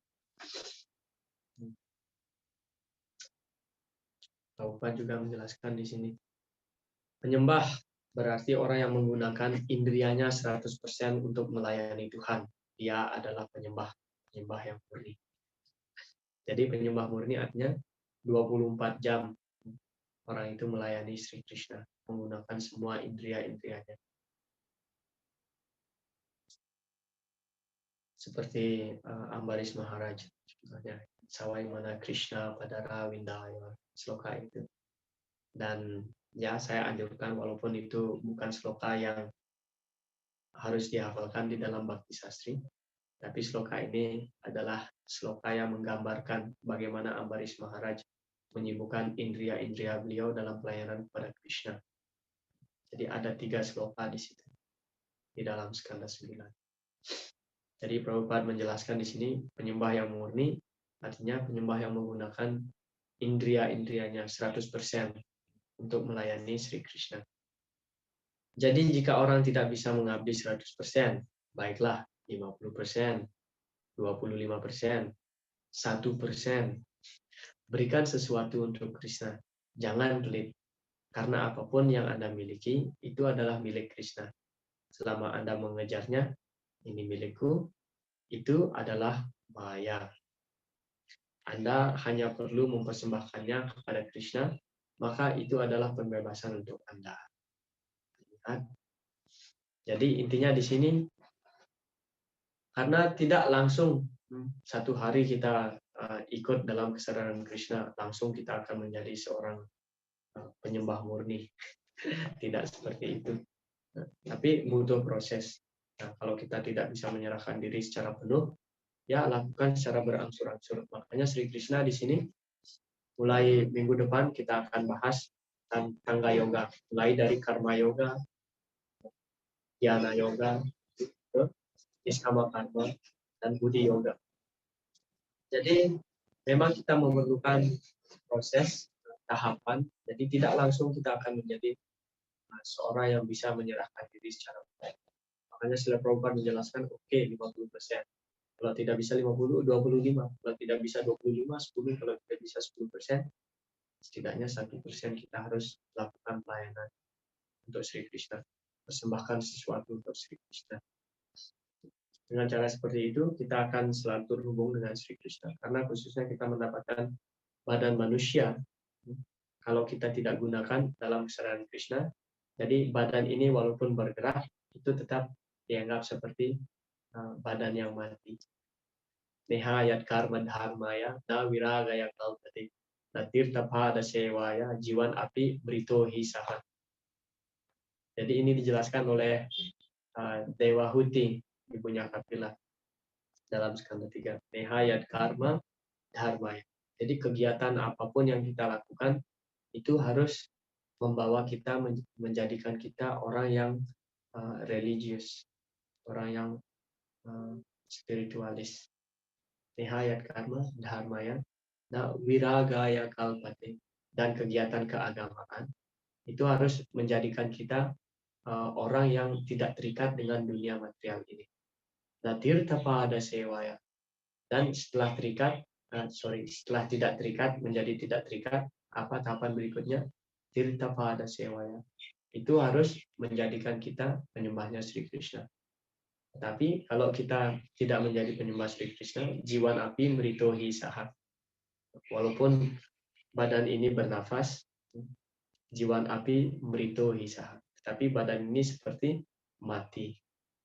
Prabhupada juga menjelaskan di sini. Penyembah berarti orang yang menggunakan indrianya 100% untuk melayani Tuhan. Dia adalah penyembah yang murni. Jadi penyembah murni artinya 24 jam orang itu melayani Sri Krishna, menggunakan semua indria-indrianya. Seperti Ambaris Maharaj, contohnya, Sawai Mana Krishna Padara Windaya, sloka itu. Dan ya saya anjurkan, walaupun itu bukan sloka yang harus dihafalkan di dalam Bhakti Sastri, Tapi sloka ini adalah sloka yang menggambarkan bagaimana Ambarish Maharaj menyibukkan indria-indria beliau dalam pelayanan kepada Krishna. Jadi ada 3 sloka di situ, di dalam skala 9. Jadi Prabhupada menjelaskan di sini penyembah yang murni, artinya penyembah yang menggunakan indria-indrianya 100% untuk melayani Sri Krishna. Jadi jika orang tidak bisa mengabdi 100%, baiklah 50%, 25%, 1%. Berikan sesuatu untuk Krishna. Jangan pelit. Karena apapun yang Anda miliki, itu adalah milik Krishna. Selama Anda mengejarnya, ini milikku, itu adalah maya. Anda hanya perlu mempersembahkannya kepada Krishna, maka itu adalah pembebasan untuk Anda. Jadi intinya di sini, karena tidak langsung satu hari kita ikut dalam kesadaran Krishna, langsung kita akan menjadi seorang penyembah murni. Tidak seperti itu. Tapi butuh proses. Nah, kalau kita tidak bisa menyerahkan diri secara penuh, ya lakukan secara berangsur-angsur. Makanya Sri Krishna di sini, mulai minggu depan kita akan bahas tentang tangga yoga. Mulai dari karma yoga, dhyana yoga, niskama karma, dan buddhi yoga. Jadi memang kita memerlukan proses, tahapan. Jadi tidak langsung kita akan menjadi seorang yang bisa menyerahkan diri secara baik. Makanya Srila Prabhupada menjelaskan, oke, 50%. Kalau tidak bisa 50, 25. Kalau tidak bisa 25, 10. Kalau tidak bisa 10%, setidaknya 1% kita harus lakukan pelayanan untuk Sri Krishna. Persembahkan sesuatu untuk Sri Krishna. Dengan cara seperti itu, kita akan selalu terhubung dengan Sri Krishna. Karena khususnya kita mendapatkan badan manusia, kalau kita tidak gunakan dalam kesadaran Krishna, jadi badan ini walaupun bergerak, itu tetap dianggap seperti badan yang mati. Nihayat karma dharmaya, na viragaya kalpate, na tirtapada sewaya, jiwan api brito hisaha. Jadi ini dijelaskan oleh Dewa Huti, ibunya Kapila, dalam skala 3. Nihayat karma dharmaya. Jadi kegiatan apapun yang kita lakukan, itu harus membawa kita, menjadikan kita orang yang religius, orang yang spiritualis. Nihayat karma dharmaya, na viragaya kalpate, dan kegiatan keagamaan itu harus menjadikan kita orang yang tidak terikat dengan dunia material ini. Natir tapada sewaya, dan setelah setelah tidak terikat menjadi tidak terikat, apa tahapan berikutnya? Tirta pada sewaya. Itu harus menjadikan kita penyembahnya Sri Krishna. Tapi kalau kita tidak menjadi penyembah Sri Krishna, jiwan api meritohi sahat. Walaupun badan ini bernafas, jiwan api meritohi sahat. Tapi badan ini seperti mati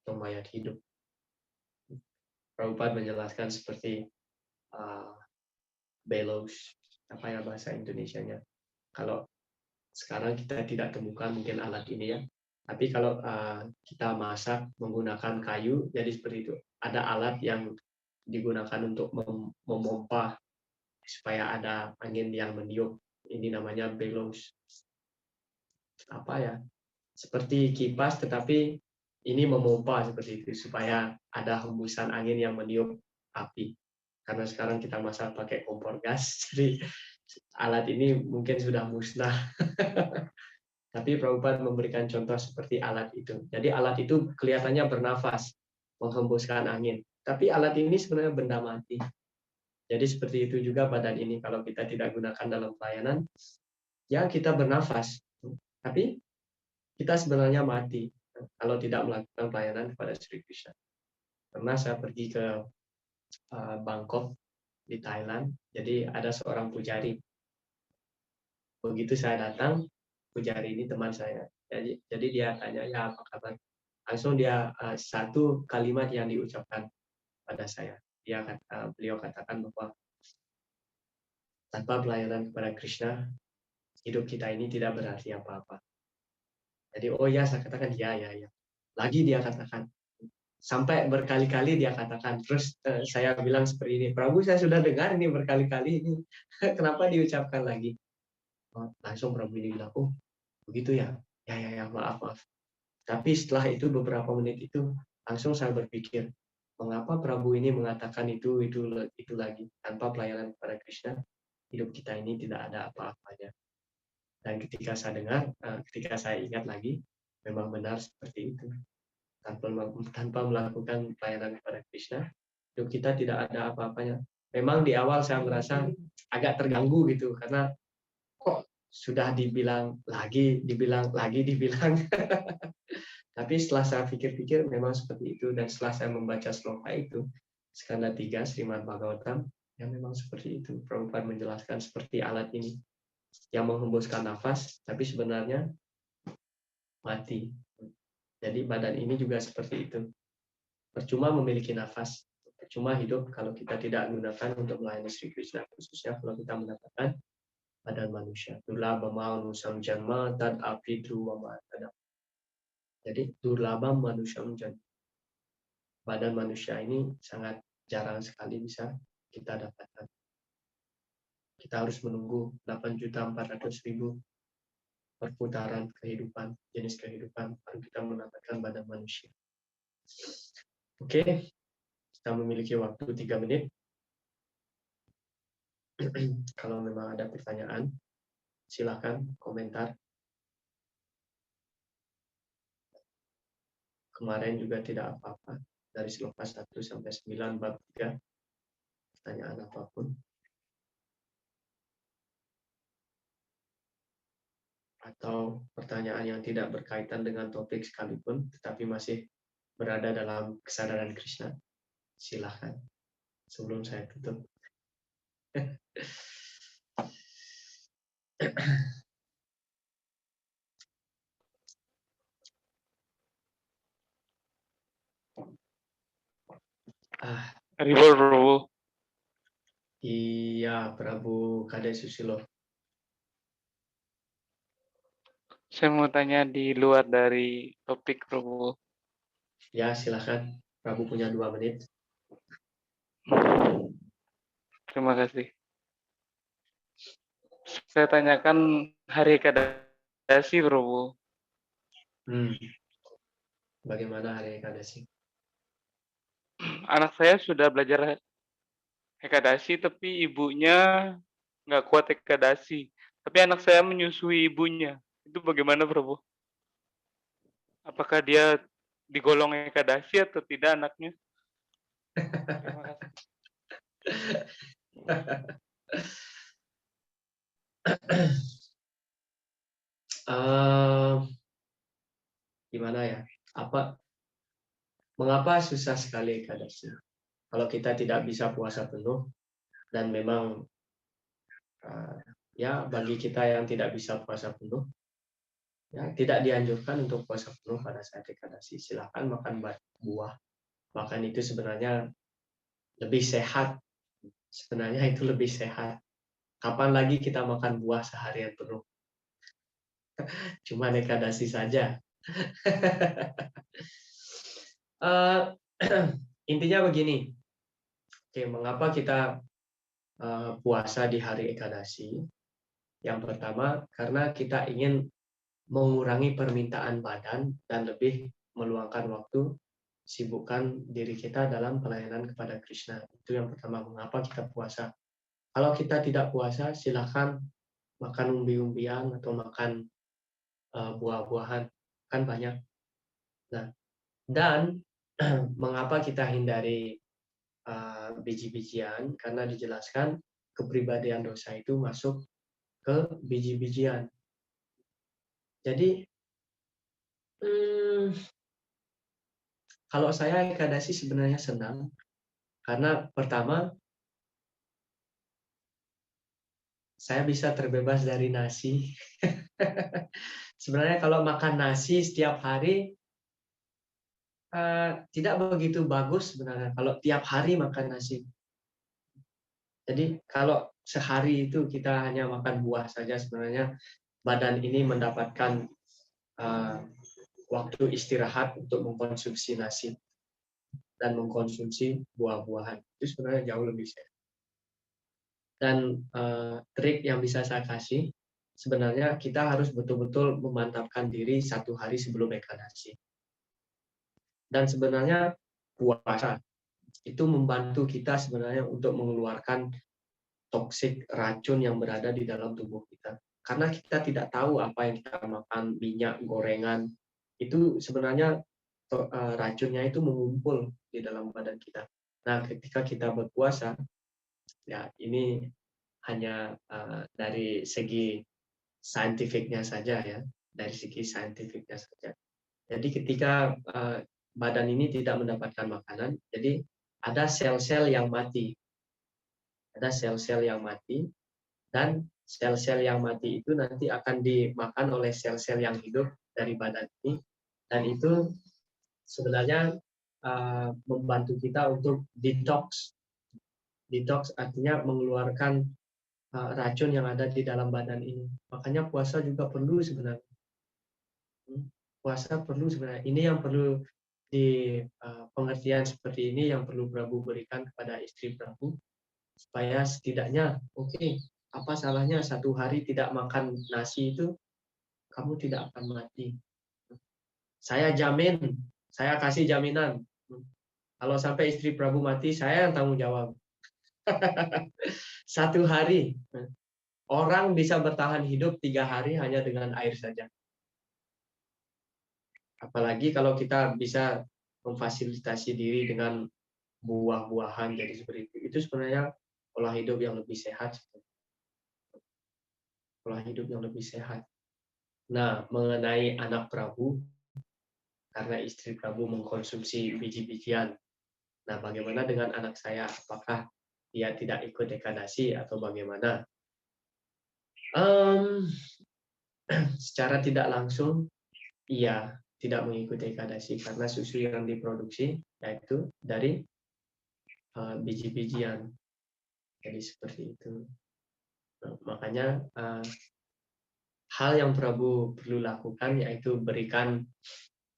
atau mayat hidup. Prabhupada menjelaskan seperti bellows, apa ya bahasa Indonesianya? Kalau sekarang kita tidak temukan mungkin alat ini ya. Tapi kalau kita masak menggunakan kayu, jadi seperti itu. Ada alat yang digunakan untuk memompa supaya ada angin yang meniup. Ini namanya bellows. Apa ya? Seperti kipas, tetapi ini memompa seperti itu supaya ada hembusan angin yang meniup api. Karena sekarang kita masak pakai kompor gas, jadi alat ini mungkin sudah musnah. Tapi Prabhupada memberikan contoh seperti alat itu. Jadi alat itu kelihatannya bernafas, menghembuskan angin. Tapi alat ini sebenarnya benda mati. Jadi seperti itu juga badan ini. Kalau kita tidak gunakan dalam pelayanan, ya kita bernafas. Tapi kita sebenarnya mati kalau tidak melakukan pelayanan kepada Sri Krishna. Pernah saya pergi ke Bangkok di Thailand. Jadi ada seorang pujari. Begitu saya datang, pujari ini teman saya. Jadi dia tanya, ya apa kabar? Langsung dia satu kalimat yang diucapkan pada saya. Beliau katakan bahwa tanpa pelayanan kepada Krishna, hidup kita ini tidak berarti apa-apa. Jadi, oh ya, saya katakan ya. Lagi dia katakan, sampai berkali-kali dia katakan. Terus saya bilang seperti ini, Prabu saya sudah dengar ini berkali-kali ini, kenapa diucapkan lagi? Langsung Prabu ini bilang, oh begitu ya, ya maaf. Tapi setelah itu beberapa menit itu langsung saya berpikir, mengapa Prabu ini mengatakan itu lagi, tanpa pelayanan kepada Krishna, hidup kita ini tidak ada apa-apanya. Dan ketika saya dengar, ketika saya ingat lagi, memang benar seperti itu. Tanpa melakukan pelayanan kepada Krishna, hidup kita tidak ada apa-apanya. Memang di awal saya merasa agak terganggu gitu, karena kok sudah dibilang lagi. Tapi setelah saya pikir-pikir memang seperti itu, dan setelah saya membaca sloka itu, skanda 3 Srimad Bhagavatam, yang memang seperti itu. Prabhupada menjelaskan seperti alat ini yang menghembuskan nafas, tapi sebenarnya mati. Jadi badan ini juga seperti itu. Percuma memiliki nafas, percuma hidup kalau kita tidak gunakan untuk melayani Sri Krishna, khususnya kalau kita mendapatkan badan manusia. Durlabha manusam janma tad api dhruva matadam. Jadi durlabha manusyam janma. Badan manusia ini sangat jarang sekali bisa kita dapatkan. Kita harus menunggu 8.400.000 perputaran kehidupan, jenis kehidupan, baru kita mendapatkan badan manusia. Oke, kita memiliki waktu 3 menit. Kalau memang ada pertanyaan, silakan komentar. Kemarin juga tidak apa-apa, dari sloka 1 sampai 9 bab 3, pertanyaan apapun. Atau pertanyaan yang tidak berkaitan dengan topik sekalipun, tetapi masih berada dalam kesadaran Krishna, silakan. Sebelum saya tutup. Haribol, Prabu. Iya, Prabu Kade Susilo. Saya mau tanya di luar dari topik, Prabu. Ya, silakan. Prabu punya 2 menit. Terima kasih. Saya tanyakan hari Ekadasi, Prabu. Bagaimana hari Ekadasi? Anak saya sudah belajar Ekadasi, tapi ibunya nggak kuat Ekadasi. Tapi anak saya menyusui ibunya. Itu bagaimana, Prabu? Apakah dia digolong Ekadasi atau tidak anaknya? Terima kasih. Gimana ya? Mengapa susah sekali Ekadasi? Kalau kita tidak bisa puasa penuh, dan memang ya bagi kita yang tidak bisa puasa penuh, ya tidak dianjurkan untuk puasa penuh pada saat Ekadasi. Silakan makan buah. Makan itu sebenarnya lebih sehat. Sebenarnya itu lebih sehat. Kapan lagi kita makan buah seharian penuh? Cuma Ekadasi saja. Intinya begini. Oke, mengapa kita puasa di hari Ekadasi? Yang pertama, karena kita ingin mengurangi permintaan badan dan lebih meluangkan waktu, sibukkan diri kita dalam pelayanan kepada Krishna. Itu yang pertama, mengapa kita puasa. Kalau kita tidak puasa, silakan makan umbi-umbian atau makan buah-buahan, kan banyak. Nah, dan mengapa kita hindari biji-bijian? Karena dijelaskan kepribadian dosa itu masuk ke biji-bijian. Jadi, kalau saya Ekadasi sebenarnya senang, karena pertama, saya bisa terbebas dari nasi. Sebenarnya kalau makan nasi setiap hari, tidak begitu bagus sebenarnya kalau tiap hari makan nasi. Jadi kalau sehari itu kita hanya makan buah saja, sebenarnya badan ini mendapatkan waktu istirahat untuk mengkonsumsi nasi. dan mengkonsumsi buah-buahan. Itu sebenarnya jauh lebih sehat. Dan trik yang bisa saya kasih, sebenarnya kita harus betul-betul memantapkan diri 1 hari sebelum ekadasi. Dan sebenarnya puasa itu membantu kita sebenarnya untuk mengeluarkan toksik racun yang berada di dalam tubuh kita. Karena kita tidak tahu apa yang kita makan, minyak, gorengan, itu sebenarnya racunnya itu mengumpul di dalam badan kita. Nah, ketika kita berpuasa, ya ini hanya dari segi saintifiknya saja ya, dari segi saintifiknya saja. Jadi ketika badan ini tidak mendapatkan makanan, jadi ada sel-sel yang mati. Ada sel-sel yang mati, dan sel-sel yang mati itu nanti akan dimakan oleh sel-sel yang hidup dari badan ini, dan itu sebenarnya membantu kita untuk detox. Detox artinya mengeluarkan racun yang ada di dalam badan ini. Makanya puasa juga perlu sebenarnya. Puasa perlu sebenarnya. Ini yang perlu di pengertian seperti ini yang perlu Prabu berikan kepada istri Prabu, supaya setidaknya apa salahnya 1 hari tidak makan nasi itu, kamu tidak akan mati. Saya jamin, saya kasih jaminan. Kalau sampai istri Prabu mati, saya yang tanggung jawab. 1 hari. Orang bisa bertahan hidup 3 hari hanya dengan air saja. Apalagi kalau kita bisa memfasilitasi diri dengan buah-buahan, jadi seperti itu. Itu sebenarnya pola hidup yang lebih sehat. Pola hidup yang lebih sehat. Nah, mengenai anak Prabu, karena istri Prabu mengkonsumsi biji-bijian. Nah, bagaimana dengan anak saya? Apakah dia tidak ikut ekadasi atau bagaimana? Secara tidak langsung, ia tidak mengikuti ekadasi karena susu yang diproduksi yaitu dari biji-bijian. Jadi seperti itu. Nah, makanya hal yang Prabu perlu lakukan yaitu berikan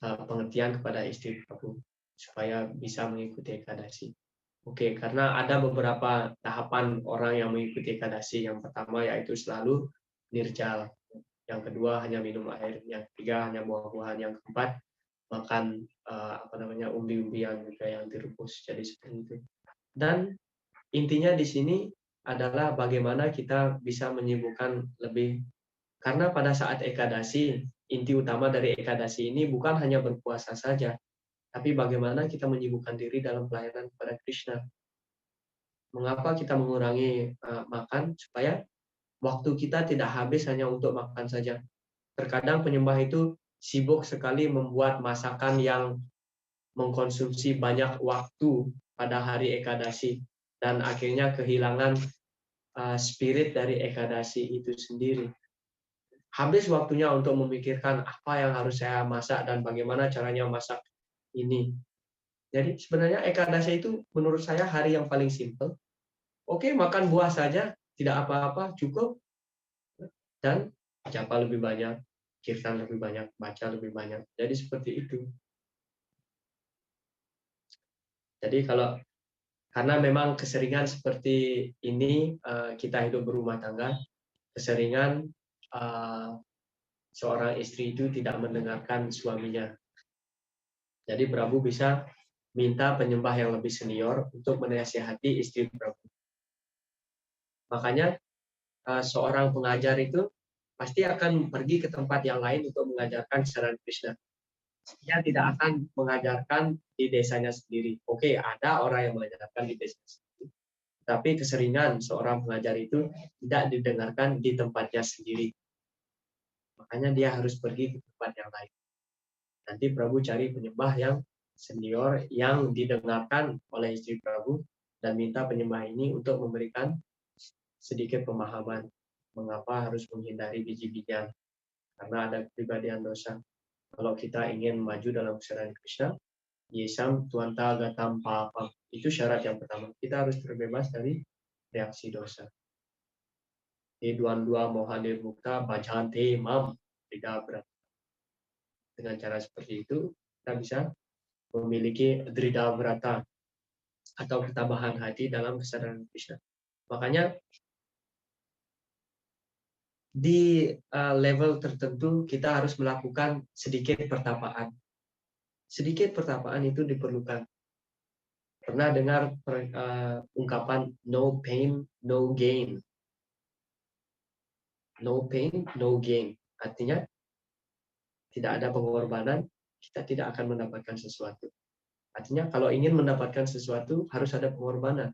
pengertian kepada istri Prabu supaya bisa mengikuti ekadasi. Oke, karena ada beberapa tahapan orang yang mengikuti ekadasi. Yang pertama yaitu selalu nirjal. Yang kedua hanya minum air. Yang ketiga hanya buah-buahan. Yang keempat makan umbi-umbian juga yang direbus. Jadi seperti itu. Dan intinya di sini adalah bagaimana kita bisa menyibukkan lebih. Karena pada saat ekadasi, inti utama dari ekadasi ini bukan hanya berpuasa saja, tapi bagaimana kita menyibukkan diri dalam pelayanan kepada Krishna. Mengapa kita mengurangi makan? Supaya waktu kita tidak habis hanya untuk makan saja. Terkadang penyembah itu sibuk sekali membuat masakan yang mengkonsumsi banyak waktu pada hari ekadasi, dan akhirnya kehilangan spirit dari ekadasi itu sendiri. Habis waktunya untuk memikirkan apa yang harus saya masak dan bagaimana caranya masak ini. Jadi sebenarnya ekadasi itu menurut saya hari yang paling simpel. Oke, makan buah saja, tidak apa-apa, cukup. Dan japa lebih banyak, kirtan lebih banyak, baca lebih banyak. Jadi seperti itu. Jadi karena memang keseringan seperti ini, kita hidup berumah tangga, keseringan seorang istri itu tidak mendengarkan suaminya. Jadi Prabu bisa minta penyembah yang lebih senior untuk menasihati istri Prabu. Makanya seorang pengajar itu pasti akan pergi ke tempat yang lain untuk mengajarkan kesaran Krishna. Dia tidak akan mengajarkan di desanya sendiri. Oke, ada orang yang mengajarkan di desa sendiri. Tapi keseringan seorang pengajar itu tidak didengarkan di tempatnya sendiri. Makanya dia harus pergi ke tempat yang lain. Nanti Prabu cari penyembah yang senior yang didengarkan oleh istri Prabu dan minta penyembah ini untuk memberikan sedikit pemahaman mengapa harus menghindari biji-bijian karena ada kepribadian dosa. Kalau kita ingin maju dalam kesaksian Krishna, yesam tuanta gatam papa. Itu syarat yang pertama. Kita harus terbebas dari reaksi dosa. Di dua mohane mukta bajante mam tidak berat. Dengan cara seperti itu kita bisa memiliki drida brata atau ketabahan hati dalam kesadaran Krishna. Makanya di level tertentu kita harus melakukan sedikit pertapaan. Sedikit pertapaan itu diperlukan. Pernah dengar ungkapan no pain, no gain. No pain, no gain. Artinya tidak ada pengorbanan, kita tidak akan mendapatkan sesuatu. Artinya kalau ingin mendapatkan sesuatu harus ada pengorbanan.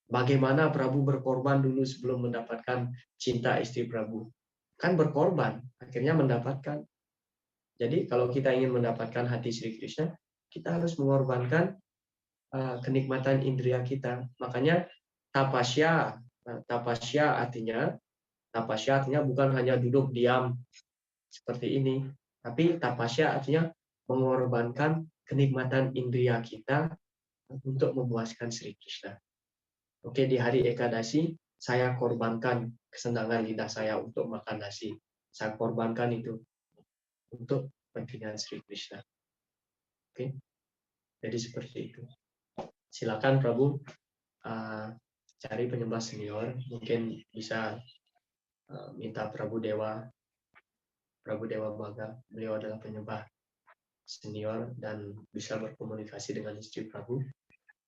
Bagaimana Prabu berkorban dulu sebelum mendapatkan cinta istri Prabu? Kan berkorban, akhirnya mendapatkan. Jadi kalau kita ingin mendapatkan hati Sri Krishna, kita harus mengorbankan kenikmatan indria kita. Makanya tapasya, tapasya artinya bukan hanya duduk diam seperti ini, tapi tapasya artinya mengorbankan kenikmatan indria kita untuk memuaskan Sri Krishna. Oke, di hari Ekadasi, saya korbankan kesenangan lidah saya untuk makan nasi. Saya korbankan itu untuk kepentingan Sri Krishna. Oke, jadi seperti itu. Silakan Prabu, cari penyembah senior. Mungkin bisa minta Prabu Dewa Baga. Beliau adalah penyembah senior dan bisa berkomunikasi dengan istri Prabu.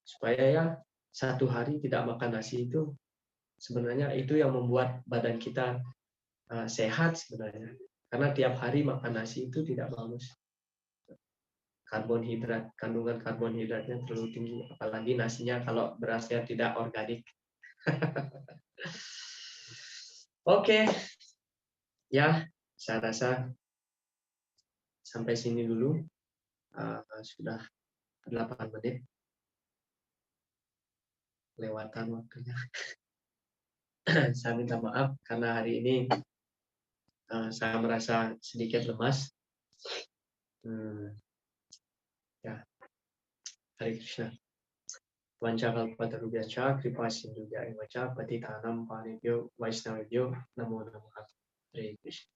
Supaya ya, satu hari tidak makan nasi itu sebenarnya itu yang membuat badan kita sehat sebenarnya. Karena tiap hari makan nasi itu tidak bagus. Kandungan karbonhidratnya terlalu tinggi. Apalagi nasinya kalau berasnya tidak organik. Oke. Ya, saya rasa sampai sini dulu. Sudah 8 menit. Lewatan waktunya. Saya minta maaf karena hari ini saya merasa sedikit lemas. Ya, Hare Krishna. Vancakalpatarubhyacha kripa sindhubhya evacha patitanam panebhyo vaishnavebhyo namo namaha. Hare Krishna.